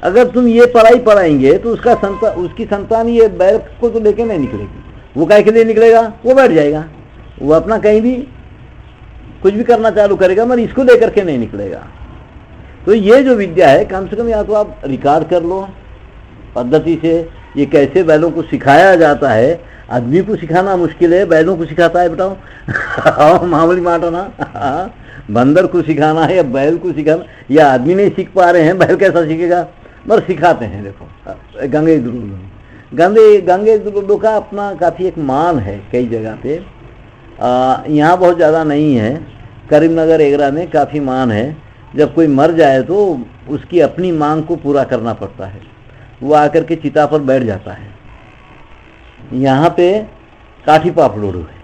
अगर तुम ये पढ़ाई पढ़ाएंगे तो उसकी संतान ये बैल को तो लेके नहीं निकलेगी। वो काहे के लिए निकलेगा? वो बैठ जाएगा, वो अपना कहीं भी कुछ भी करना चालू करेगा, मगर इसको लेकर के नहीं निकलेगा। तो ये जो विद्या है, कम से कम या तो आप रिकॉर्ड कर लो पद्धति से, ये कैसे बैलों को सिखाया जाता है। आदमी को सिखाना मुश्किल है, बैलों को सिखाता है बताओ। मामूली माटा ना। बंदर को सिखाना है या बैल को सिखाना, या आदमी नहीं सीख पा रहे हैं, बैल कैसा सीखेगा? मगर सिखाते हैं। देखो गंगे दुर्गो का अपना काफ़ी एक मान है कई जगह पे। यहाँ बहुत ज़्यादा नहीं है, करीमनगर एगरा में काफ़ी मान है। जब कोई मर जाए तो उसकी अपनी मांग को पूरा करना पड़ता है, वो आकर के चिता पर बैठ जाता है। यहाँ पे काठी पापलोड़ू है,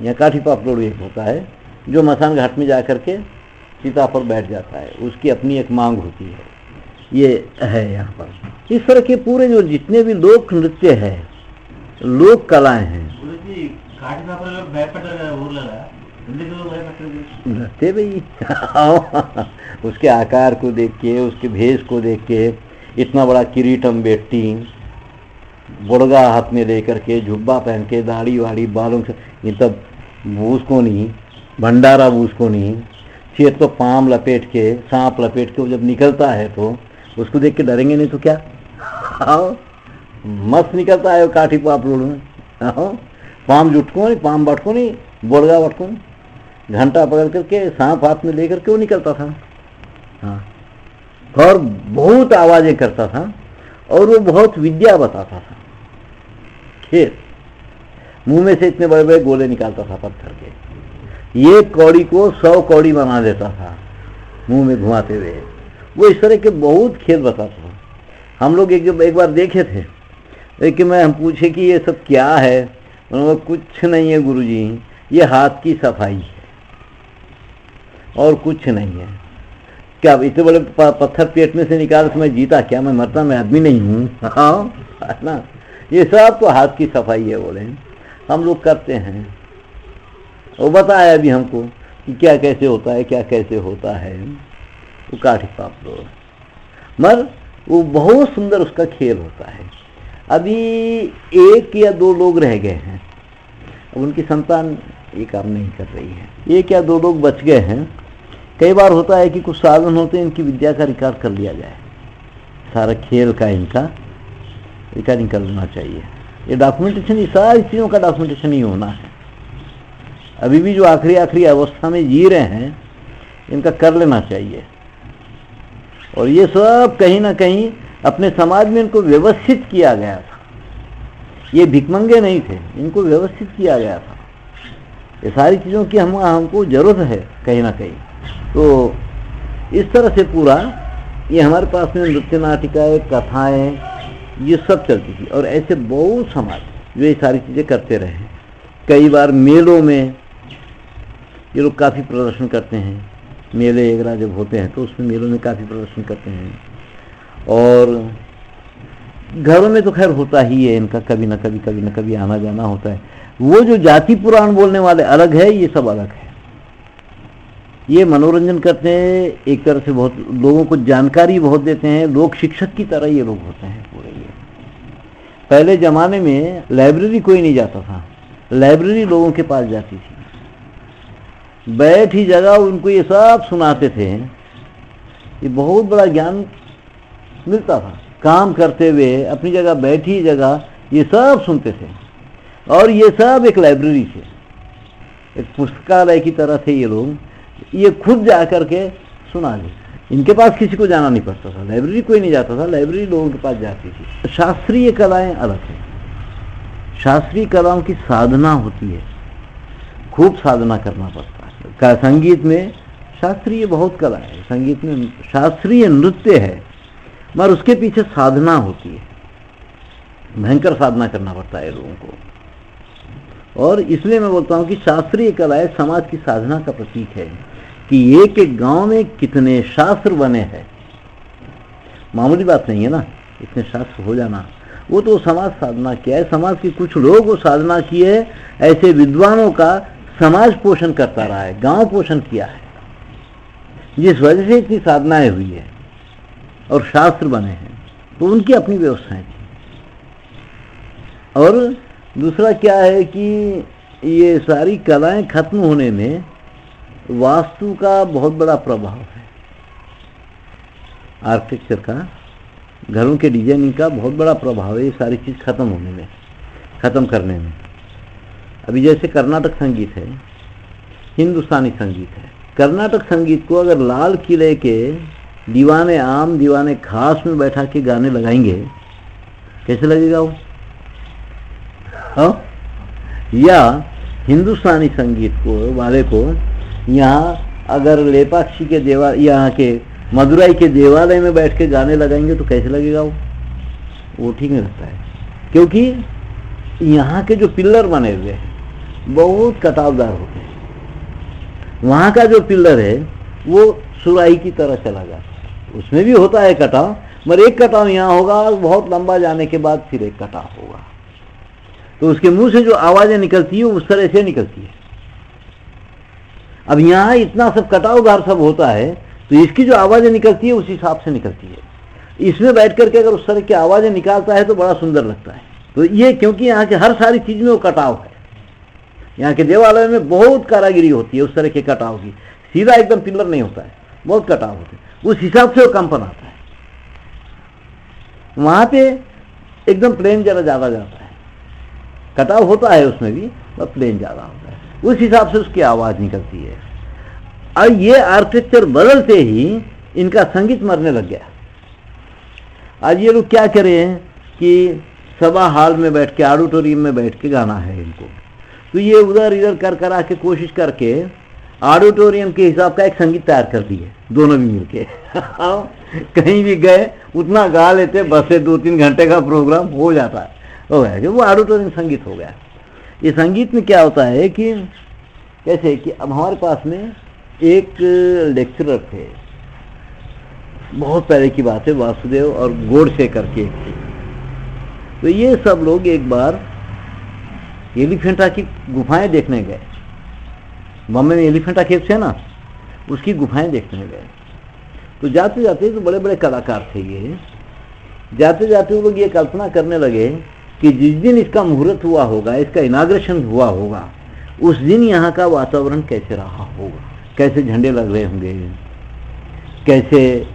यहाँ काठी पापलोड़ू एक होता है जो मसान घाट में जाकर के चिता पर बैठ जाता है, उसकी अपनी एक मांग होती है। ये है यहाँ पर। इस तरह के पूरे जो जितने भी लोक नृत्य है, लोक कलाएं हैं, नृत्य भाई। उसके आकार को देख के, उसके भेष को देख के, इतना बड़ा किरीटम बेटी, बुड़गा हाथ में लेकर के, झुब्बा पहन के, दाढ़ी वाड़ी बालों से, ये तब बूझ को नहीं, भंडारा बूझ को नहीं, सिर तो पाम लपेट के, सांप लपेट के वो जब निकलता है तो उसको देख के डरेंगे नहीं तो क्या? मस्त निकलता है वो काठी पापलोड़ में। पाम जुटको नहीं, पाम बटको नहीं, बुड़गा बटको नहीं, घंटा पकड़ करके सांप हाथ में लेकर के वो निकलता था। हाँ, और बहुत आवाजें करता था और वो बहुत विद्या बताता था। खेल, मुंह में से इतने बड़े बड़े गोले निकालता था पत्थर के, ये कौड़ी को 100 कौड़ी बना देता था मुंह में घुमाते हुए। वो इस तरह के बहुत खेल बताता था। हम लोग एक बार देखे थे, लेकिन हम पूछे कि ये सब क्या है, उन्होंने कुछ नहीं है गुरुजी, ये हाथ की सफाई है और कुछ नहीं है। क्या इतने बड़े पत्थर पेट में से निकाल तो मैं जीता क्या? मैं मरता, मैं आदमी नहीं हूँ। हाँ है ना, ये सब तो हाथ की सफाई है। बोले हम लोग करते हैं। वो बताया भी हमको कि क्या कैसे होता है, क्या कैसे होता है। वो काठी पाप लो, मगर वो बहुत सुंदर उसका खेल होता है। अभी 1 या 2 लोग रह गए हैं, अब उनकी संतान ये काम नहीं कर रही है। 1 या 2 लोग बच गए हैं। कई बार होता है कि कुछ साधन होते हैं, इनकी विद्या का रिकॉर्ड कर लिया जाए, सारा खेल का इनका रिकॉर्डिंग कर लेना चाहिए। ये डॉक्यूमेंटेशन, ये सारी चीज़ों का डॉक्यूमेंटेशन ही होना है। अभी भी जो आखिरी अवस्था में जी रहे हैं, इनका कर लेना चाहिए। और ये सब कहीं ना कहीं अपने समाज में इनको व्यवस्थित किया गया था। ये भिकमंगे नहीं थे, इनको व्यवस्थित किया गया था। ये सारी चीज़ों की हमको जरूरत है कहीं ना कहीं। तो इस तरह से पूरा ये हमारे पास में नृत्य नाटिकाएँ, कथाएँ, ये सब चलती थी। और ऐसे बहुत समाज जो ये सारी चीज़ें करते रहे। कई बार मेलों में ये लोग काफ़ी प्रदर्शन करते हैं। मेले वगैरह जब होते हैं तो उसमें मेलों में काफ़ी प्रदर्शन करते हैं। और घरों में तो खैर होता ही है इनका, कभी ना कभी आना जाना होता है। वो जो जाति पुराण बोलने वाले अलग है, ये सब अलग है। ये मनोरंजन करते हैं एक तरह से, बहुत लोगों को जानकारी बहुत देते हैं, लोक शिक्षक की तरह ये लोग होते हैं पूरे। ये पहले जमाने में लाइब्रेरी कोई नहीं जाता था, लाइब्रेरी लोगों के पास जाती थी। बैठी जगह उनको ये सब सुनाते थे, ये बहुत बड़ा ज्ञान मिलता था। काम करते हुए अपनी जगह, बैठी जगह ये सब सुनते थे। और ये सब एक लाइब्रेरी थे, एक पुस्तकालय की तरह थे ये लोग। ये खुद जा करके सुना ले, इनके पास किसी को जाना नहीं पड़ता था, लाइब्रेरी कोई नहीं जाता था, लाइब्रेरी लोगों के पास जाती थी। शास्त्रीय कलाएं अलग है। शास्त्रीय कलाओं की साधना होती है, खूब साधना करना पड़ता है। संगीत में शास्त्रीय बहुत कला है, संगीत में शास्त्रीय नृत्य है, मगर उसके पीछे साधना होती है, भयंकर साधना करना पड़ता है लोगों को। और इसलिए मैं बोलता हूँ कि शास्त्रीय कलाएं समाज की साधना का प्रतीक है कि एक एक गांव में कितने शास्त्र बने हैं। मामूली बात नहीं है ना, इतने शास्त्र हो जाना, वो तो समाज साधना किया है। समाज के कुछ लोग वो साधना किए, ऐसे विद्वानों का समाज पोषण करता रहा है, गांव पोषण किया है, जिस वजह से इतनी साधनाएं हुई है और शास्त्र बने हैं। तो उनकी अपनी व्यवस्थाएं थी। और दूसरा क्या है कि ये सारी कलाएं खत्म होने में वास्तु का बहुत बड़ा प्रभाव है, आर्किटेक्चर का, घरों के डिजाइनिंग का बहुत बड़ा प्रभाव है ये सारी चीज खत्म होने में, खत्म करने में। अभी जैसे कर्नाटक संगीत है, हिंदुस्तानी संगीत है। कर्नाटक संगीत को अगर लाल किले के दीवाने आम, दीवाने खास में बैठा के गाने लगाएंगे, कैसे लगेगा वो? हाँ? या हिंदुस्तानी संगीत को वाले को यहाँ अगर लेपाक्षी के देवालय, यहाँ के मदुराई के देवालय में बैठ के गाने लगाएंगे तो कैसे लगेगा वो ठीक नहीं लगता है। क्योंकि यहाँ के जो पिल्लर बने हुए हैं बहुत कटावदार होते हैं। वहाँ का जो पिल्लर है वो सुराही की तरह चला जाता है, उसमें भी होता है कटाव, मगर एक कटाव यहाँ होगा, बहुत लंबा जाने के बाद फिर एक कटाव होगा। तो उसके मुंह से जो आवाजें निकलती है उस तरह से निकलती है। अब यहाँ इतना सब कटावदार सब होता है तो इसकी जो आवाजें निकलती है उस हिसाब से निकलती है। इसमें बैठ करके अगर उस तरह की आवाजें निकालता है तो बड़ा सुंदर लगता है। तो ये क्योंकि यहाँ के हर सारी चीज में वो कटाव है। यहाँ के देवालय में बहुत कारागिरी होती है उस तरह के कटाव की, सीधा एकदम पिलर नहीं होता है, बहुत कटाव होते हैं, उस हिसाब से वो कंपन आता है। वहां पे एकदम प्लेन जरा ज्यादा जाता है, कटाव होता है उसमें भी, पर प्लेन ज्यादा होता है। उस हिसाब से उसकी आवाज निकलती है। और ये आर्किटेक्चर बदलते ही इनका संगीत मरने लग गया। आज ये लोग क्या करें कि सभा हॉल में बैठ के, ऑडिटोरियम में बैठ के गाना है इनको, तो ये उधर इधर कर करा के कोशिश करके ऑडिटोरियम के हिसाब का एक संगीत तैयार कर दिए दोनों भी मिलके। कहीं भी गए उतना गा लेते, बस से 2-3 घंटे का प्रोग्राम हो जाता है, हो गया कि वो ऑडिटोरियम संगीत हो गया। ये संगीत में क्या होता है कि कैसे कि अब हमारे पास में एक लेक्चरर थे, बहुत पहले की बात है, वासुदेव और गोडसे करके एक थे। तो ये सब लोग एक बार एलिफेंटा की गुफाएं देखने गए। बॉम्बे में एलिफेंटा केव्स है ना, उसकी गुफाएं देखने गए। तो जाते जाते तो बड़े बड़े कलाकार थे ये, जाते जाते वो लोग ये कल्पना करने लगे कि जिस दिन इसका मुहूर्त हुआ होगा, इसका इनाग्रेशन हुआ होगा, उस दिन यहाँ का वातावरण कैसे रहा होगा, कैसे झंडे लग रहे होंगे, कैसे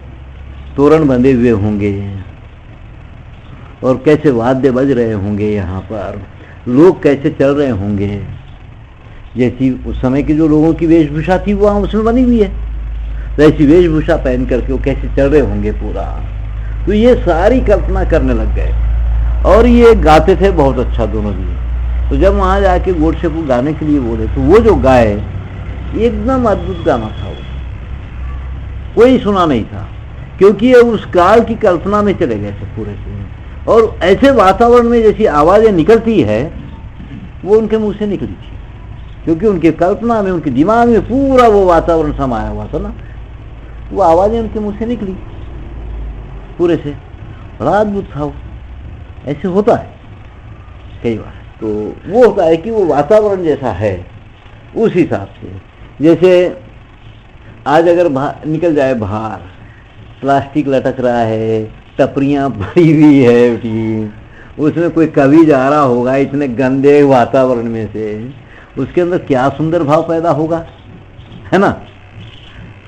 तोरण बंधे हुए होंगे और कैसे वाद्य बज रहे होंगे, यहाँ पर लोग कैसे चल रहे होंगे। जैसी उस समय की जो लोगों की वेशभूषा थी वो उसमें बनी हुई है, तो ऐसी वेशभूषा पहन करके वो कैसे चल रहे होंगे पूरा। तो ये सारी कल्पना करने लग गए और ये गाते थे बहुत अच्छा दोनों भी। तो जब वहाँ जाके गोडसे को गाने के लिए बोले तो वो जो गाए एकदम अद्भुत गाना था, वो कोई सुना नहीं था, क्योंकि ये उस काल की कल्पना में चले गए थे पूरे से। और ऐसे वातावरण में जैसी आवाजें निकलती है वो उनके मुंह से निकली थी, क्योंकि उनके कल्पना में, उनके दिमाग में पूरा वो वातावरण समाया हुआ था ना, वो आवाजें उनके मुंह से निकली पूरे से। बड़ा अद्भुत था वो। ऐसे होता है कई बार। तो वो होता है कि वो वातावरण जैसा है उस हिसाब से। जैसे आज अगर निकल जाए बाहर, प्लास्टिक लटक रहा है, टपरियां भरी हुई है, उसमें कोई कवि जा रहा होगा इतने गंदे वातावरण में से, उसके अंदर क्या सुंदर भाव पैदा होगा, है ना।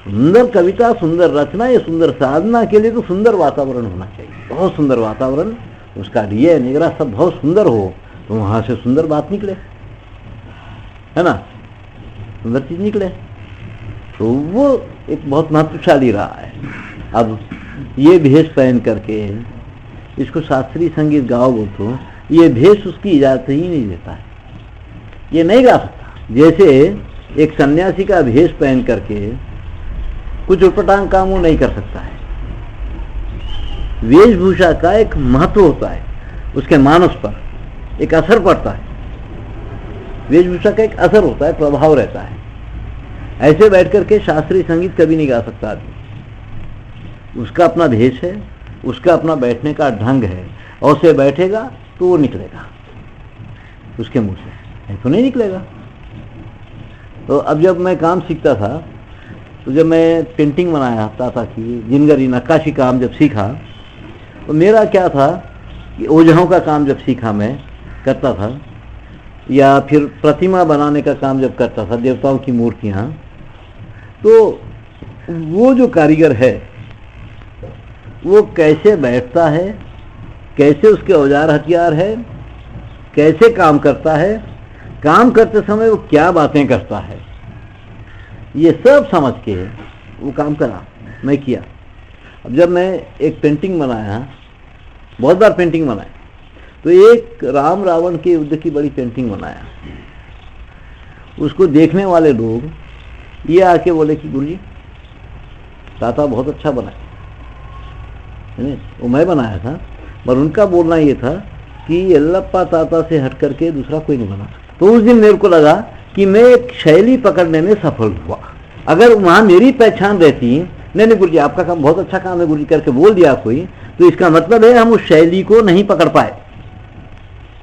सुंदर कविता, सुंदर रचना, ये सुंदर साधना के लिए तो सुंदर वातावरण होना चाहिए, बहुत सुंदर वातावरण, उसका लिए निगरा सब बहुत सुंदर हो, तो वहां से सुंदर बात निकले, है ना, सुंदर चीज निकले। तो वो एक बहुत महत्वशाली रहा है। अब ये भेष पहन करके इसको शास्त्रीय संगीत गाओ बोल तो ये भेष उसकी इजाजत ही नहीं देता है, ये नहीं गा सकता। जैसे एक सन्यासी का भेष पहन करके कुछ उटपटांग काम वो नहीं कर सकता है। वेशभूषा का एक महत्व होता है, उसके मानस पर एक असर पड़ता है, वेशभूषा का एक असर होता है, प्रभाव रहता है। ऐसे बैठ करके शास्त्रीय संगीत कभी नहीं गा सकता आदमी। उसका अपना भेष है, उसका अपना बैठने का ढंग है, और उसे बैठेगा तो वो निकलेगा उसके मुंह से, तो नहीं निकलेगा। तो अब जब मैं काम सीखता था, तो जब मैं पेंटिंग बनाता था कि जिनगरी नक्काशी काम जब सीखा, तो मेरा क्या था कि ओझाओं का काम जब सीखा मैं करता था, या फिर प्रतिमा बनाने का काम जब करता था, देवताओं की मूर्तियाँ, तो वो जो कारीगर है वो कैसे बैठता है, कैसे उसके औजार हथियार है, कैसे काम करता है, काम करते समय वो क्या बातें करता है, ये सब समझ के वो काम करा, मैं किया। अब जब मैं एक पेंटिंग बनाया, बहुत बार पेंटिंग बनाया, तो एक राम रावण के युद्ध की बड़ी पेंटिंग बनाया। उसको देखने वाले लोग ये आके बोले कि गुरुजी ताता बहुत अच्छा बनाया, वो मैं बनाया था, पर उनका बोलना ये था कि यल्लप्पा ताता से हट करके दूसरा कोई नहीं बना। तो उस दिन मेरे को लगा कि मैं एक शैली पकड़ने में सफल हुआ। अगर वहां मेरी पहचान रहती, नहीं गुरुजी आपका काम बहुत अच्छा काम है गुरुजी करके बोल दिया कोई, तो इसका मतलब है हम उस शैली को नहीं पकड़ पाए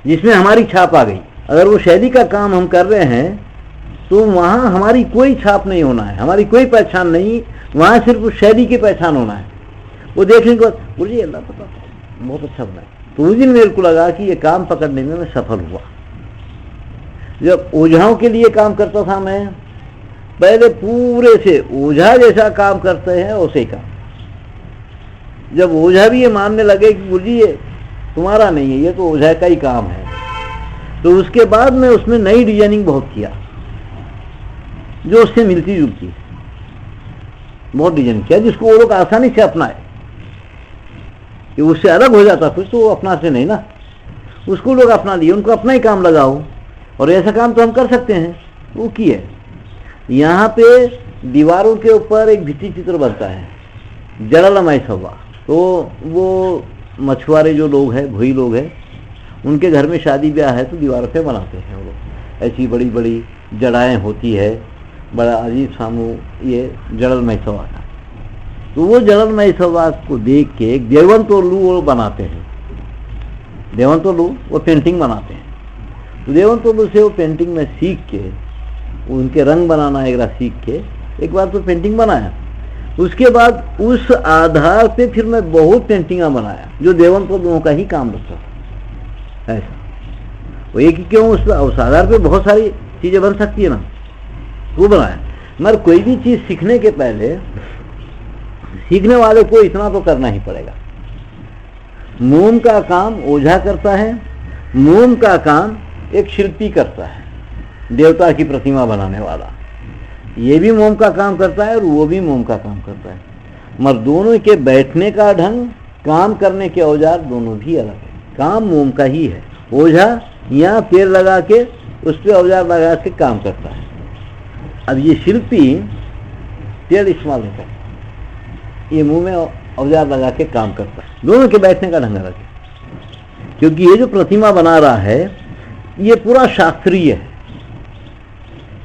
जिसमें हमारी छाप आ गई। अगर वो शैली का काम हम कर रहे हैं तो वहां हमारी कोई छाप नहीं होना है, हमारी कोई पहचान नहीं, वहां सिर्फ उस शैली की पहचान होना है। वो देखने के बाद गुरुजी अल्लाह पता बहुत अच्छा बनाया। तो उस दिन मेरे को लगा कि ये काम पकड़ने में मैं सफल हुआ। जब ओझाओं के लिए काम करता था मैं, पहले पूरे से ओझा जैसा काम करते हैं वैसे ही काम। जब ओझा भी ये मानने लगे कि गुरुजी ये तुम्हारा नहीं है, ये तो ओझा का ही काम है, तो उसके बाद मैं उसमें नई डिजाइनिंग बहुत किया। जो उससे मिलती जुलती है, बहुत डिजाइन किया जिसको वो लोग आसानी से अपनाए। कि उससे अलग हो जाता कुछ तो वो अपनाते नहीं ना, उसको लोग अपना लिए, उनको अपना ही काम लगाओ। और ऐसा काम तो हम कर सकते हैं, वो किए। यहाँ पे दीवारों के ऊपर एक भित्ति चित्र बनता है, जड़लमय सवा। तो वो मछुआरे जो लोग हैं, भोई लोग हैं, उनके घर में शादी ब्याह है तो दीवारों पे बनाते हैं वो लोग। ऐसी बड़ी बड़ी जड़ाएं होती है, बड़ा अजीब सामू ये जड़लमय सवा का। तो वो जड़लमय सवा को देख के एक देवंतोलू वो बनाते हैं। देवंतोलू वो पेंटिंग बनाते हैं। तो देवंतोलू से वो पेंटिंग में सीख के, उनके रंग बनाना एक सीख के एक बार तो पेंटिंग बनाया। उसके बाद उस आधार पे फिर मैं बहुत पेंटिंगा बनाया जो देवंतोलुओं का ही काम लगता था। ऐसा वो एक ही क्यों, उस आधार पे बहुत सारी चीजें बन सकती है ना, वो बनाया। मगर कोई भी चीज सीखने के पहले सीखने वाले को इतना तो करना ही पड़ेगा। मोम का काम ओझा करता है, मोम का काम एक शिल्पी करता है, देवता की प्रतिमा बनाने वाला। ये भी मोम का काम करता है और वो भी मोम का काम करता है, मगर दोनों के बैठने का ढंग, काम करने के औजार दोनों भी अलग है। काम मोम का ही है। ओझा यहाँ पेड़ लगा के उस पर औजार लगा के काम करता है। अब ये शिल्पी पेड़ इस्तेमाल नहीं करता, ये मुंह में औजार लगा के काम करता है। दोनों के बैठने का ढंग अलग है, क्योंकि ये जो प्रतिमा बना रहा है ये पूरा शास्त्रीय है।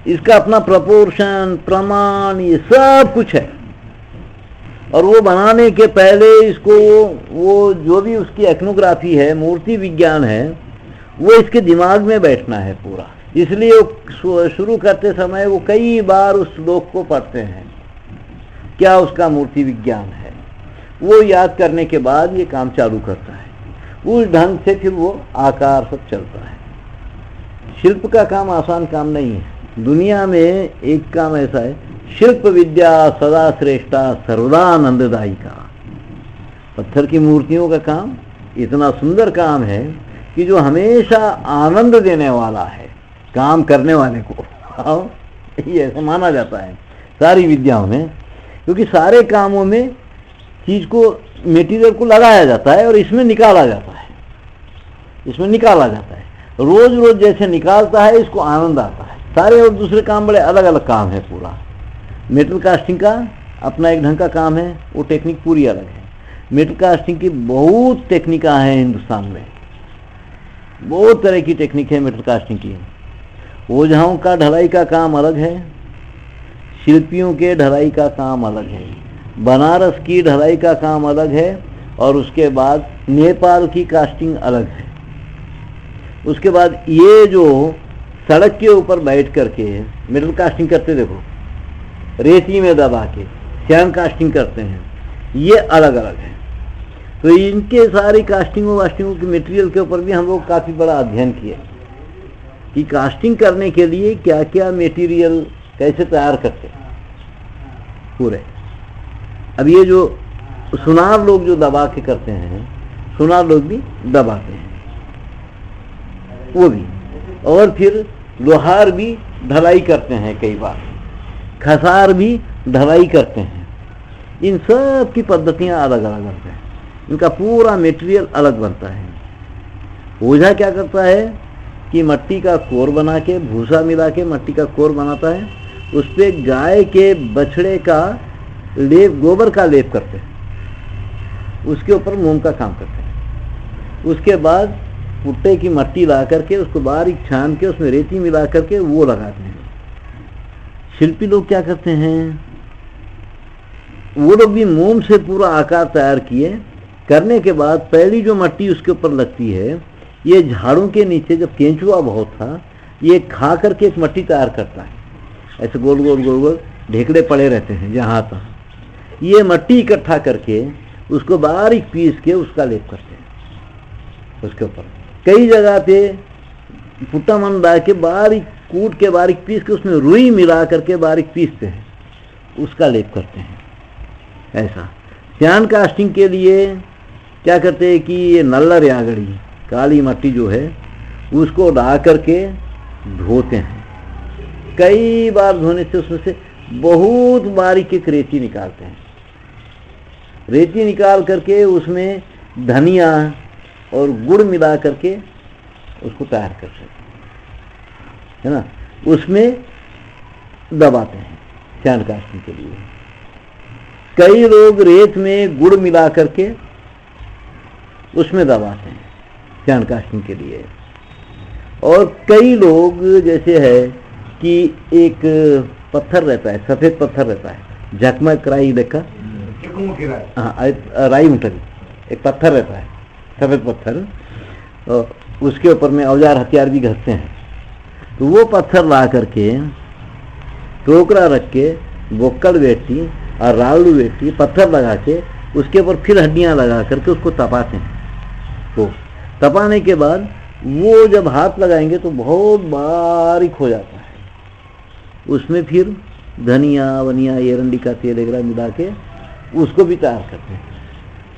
इसका अपना प्रपोर्शन, प्रमाण, ये सब कुछ है। और वो बनाने के पहले इसको वो जो भी उसकी एक्नोग्राफी है, मूर्ति विज्ञान है, वो इसके दिमाग में बैठना है पूरा। इसलिए वो शुरू करते समय वो कई बार उस श्लोक को पढ़ते हैं, क्या उसका मूर्ति विज्ञान है। वो याद करने के बाद ये काम चालू करता है। उस ढंग से फिर वो आकार सब चलता है। शिल्प का काम आसान काम नहीं है। दुनिया में एक काम ऐसा है, शिल्प विद्या सदा श्रेष्ठा सर्वदा आनंददायिका। पत्थर की मूर्तियों का काम इतना सुंदर काम है कि जो हमेशा आनंद देने वाला है काम करने वाले को। ये ऐसा माना जाता है सारी विद्याओं में, क्योंकि सारे कामों में चीज को, मेटीरियल को लगाया जाता है और इसमें निकाला जाता है। इसमें निकाला जाता है, रोज रोज जैसे निकालता है इसको आनंद आता है। सारे और दूसरे काम बड़े अलग अलग काम है। पूरा मेटल कास्टिंग का अपना एक ढंग का काम है, वो टेक्निक पूरी अलग है। मेटल कास्टिंग की बहुत टेक्निका है हिंदुस्तान में, बहुत तरह की टेक्निक है मेटल कास्टिंग की। ओझाओं का ढलाई का काम अलग है, शिल्पियों के ढलाई का काम अलग है, बनारस की ढलाई का काम अलग है, और उसके बाद नेपाल की कास्टिंग अलग है। उसके बाद ये जो सड़क के ऊपर बैठ करके मेटल कास्टिंग करते, देखो रेती में दबा के सैंड कास्टिंग करते हैं, ये अलग अलग है। तो इनके सारी कास्टिंगों वास्टिंगों के मटेरियल के ऊपर भी हम लोग काफ़ी बड़ा अध्ययन किए कि कास्टिंग करने के लिए क्या क्या मटेरियल कैसे तैयार करते हैं पूरे। अब ये जो सुनार लोग जो दबा के करते हैं, सुनार लोग भी दबाते हैं वो भी, और फिर लोहार भी ढलाई करते हैं, कई बार खसार भी ढलाई करते हैं। इन सब की पद्धतियां अलग अलग बनते हैं, इनका पूरा मटेरियल अलग बनता है। ओझा क्या करता है कि मट्टी का कोर बना के, भूसा मिला के मट्टी का कोर बनाता है, उस पर गाय के बछड़े का लेप, गोबर का लेप करते हैं, उसके ऊपर मोम का काम करते हैं। उसके बाद पुट्टे की मट्टी ला करके उसको बारीक छान के उसमें रेती मिला करके वो लगाते हैं। शिल्पी लोग क्या करते हैं, वो लोग भी मोम से पूरा आकार तैयार किए, करने के बाद पहली जो मट्टी उसके ऊपर लगती है, ये झाड़ों के नीचे जब केंचुआ बहुत था, ये खा करके एक मट्टी तैयार करता है। ऐसे गोल गोल गोल गोल ढेकड़े पड़े रहते हैं जहाँ तक, ये मट्टी इकट्ठा करके उसको बारीक पीस के उसका लेप करते हैं उसके ऊपर। कई जगह पे पुट्टा मन ला के बारीक कूट के बारीक पीस के उसमें रुई मिला करके बारीक पीसते हैं, उसका लेप करते हैं। ऐसा सैंड कास्टिंग के लिए क्या करते हैं कि ये नल्लर यागड़ी काली मट्टी जो है उसको ला करके धोते हैं, कई बार धोने से उसमें से बहुत बारीक एक रेती निकालते हैं। रेती निकाल करके उसमें धनिया और गुड़ मिला करके उसको तैयार कर सकते है ना, उसमें दबाते हैं सैंड कास्टिंग के लिए। कई लोग रेत में गुड़ मिला करके उसमें दबाते हैं सैंड कास्टिंग के लिए। और कई लोग जैसे है कि एक पत्थर रहता है, सफेद पत्थर रहता है, झकमक राई देखा, हाँ राई मुठरी, एक पत्थर रहता है सफेद पत्थर, उसके ऊपर में औजार हथियार भी घसते हैं। तो वो पत्थर ला करके टोकरा रख के बोक्कड़ बेटी और रावलू बेटी पत्थर लगा के उसके ऊपर फिर हड्डियां लगा करके उसको तपाते हैं। तो तपाने के बाद वो जब हाथ लगाएंगे तो बहुत बारीक हो जाता है। उसमें फिर धनिया वनिया एरंडी का तेल वगैरह मिला के उसको भी तैयार करते हैं,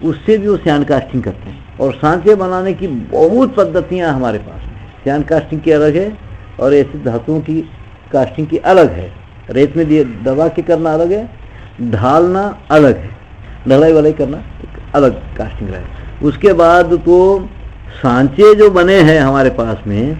उससे भी वो सैंड कास्टिंग करते हैं। और सांचे बनाने की बहुत पद्धतियां हमारे पास में, सैंड कास्टिंग की अलग है और ऐसी धातुओं की कास्टिंग की अलग है। रेत में दिए दबा के करना अलग है, ढालना अलग है, ढलाई वलाई करना एक अलग कास्टिंग है। उसके बाद तो सांचे जो बने हैं हमारे पास में,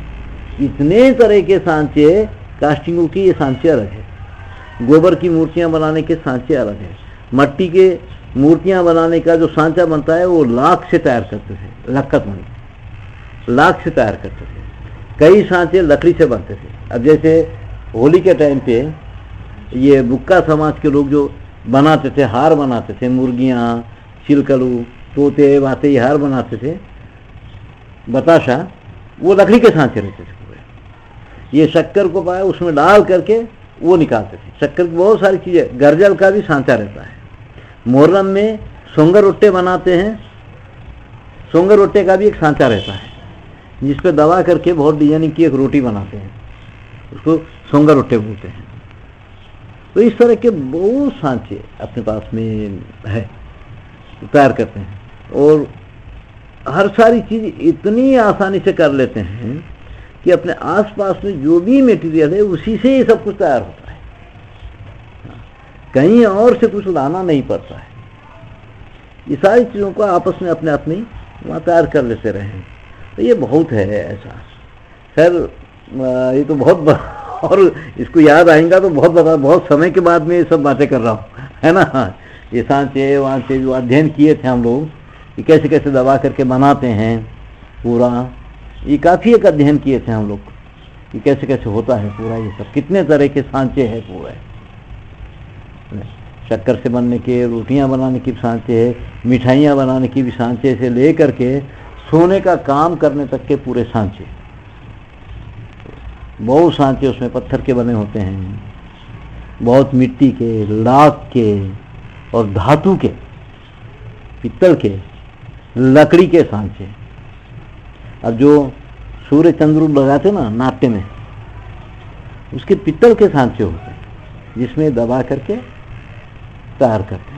इतने तरह के सांचे कास्टिंगों की, ये सांचे अलग है। गोबर की मूर्तियां बनाने के सांचे अलग है। मट्टी के मूर्तियां बनाने का जो सांचा बनता है वो लाख से तैयार करते थे, लक्कत बनी लाख से तैयार करते थे। कई सांचे लकड़ी से बनते थे। अब जैसे होली के टाइम पे ये बुक्का समाज के लोग जो बनाते थे, हार बनाते थे, मुर्गियां, चिलकलू, तोते बाते हार बनाते थे, बताशा, वो लकड़ी के सांचे रहते थे पूरे। ये शक्कर को पाया उसमें डाल करके वो निकालते थे। शक्कर की बहुत सारी चीजें, गर्जल का भी सांचा रहता है। मोहर्रम में सोंगर रोट्टे बनाते हैं, सोंगर रोट्टे का भी एक सांचा रहता है जिस पे दबा करके बहुत डिजाइनिंग की एक रोटी बनाते हैं, उसको सोंगर रोट्टे बोलते हैं। तो इस तरह के बहुत सांचे अपने पास में है, तैयार करते हैं। और हर सारी चीज इतनी आसानी से कर लेते हैं कि अपने आसपास में जो भी मटेरियल है उसी से ये सब कुछ तैयार होता है, कहीं और से कुछ लाना नहीं पड़ता है। ये सारी चीजों को आपस में अपने अपने वहाँ तैयार कर लेते रहे। तो ये बहुत है ऐसा। खैर ये तो बहुत और इसको याद आएगा तो बहुत समय के बाद में ये सब बातें कर रहा हूँ, है ना। ये सांचे वहाँ से जो अध्ययन किए थे हम लोग कि कैसे कैसे दबा करके बनाते हैं पूरा, ये काफ़ी एक अध्ययन किए थे हम लोग कि कैसे कैसे होता है पूरा। ये सब कितने तरह के सांचे हैं पूरे, शक्कर से बनने के, रोटियां बनाने की भी सांचे है, मिठाइयाँ बनाने की भी सांचे से ले करके सोने का काम करने तक के पूरे सांचे, बहुत सांचे उसमें पत्थर के बने होते हैं, बहुत मिट्टी के, लाख के और धातु के, पित्तल के, लकड़ी के सांचे। अब जो सूर्य चंद्र लगाते ना नाट्य में, उसके पित्तल के सांचे होते हैं जिसमें दबा करके तैयार करते हैं।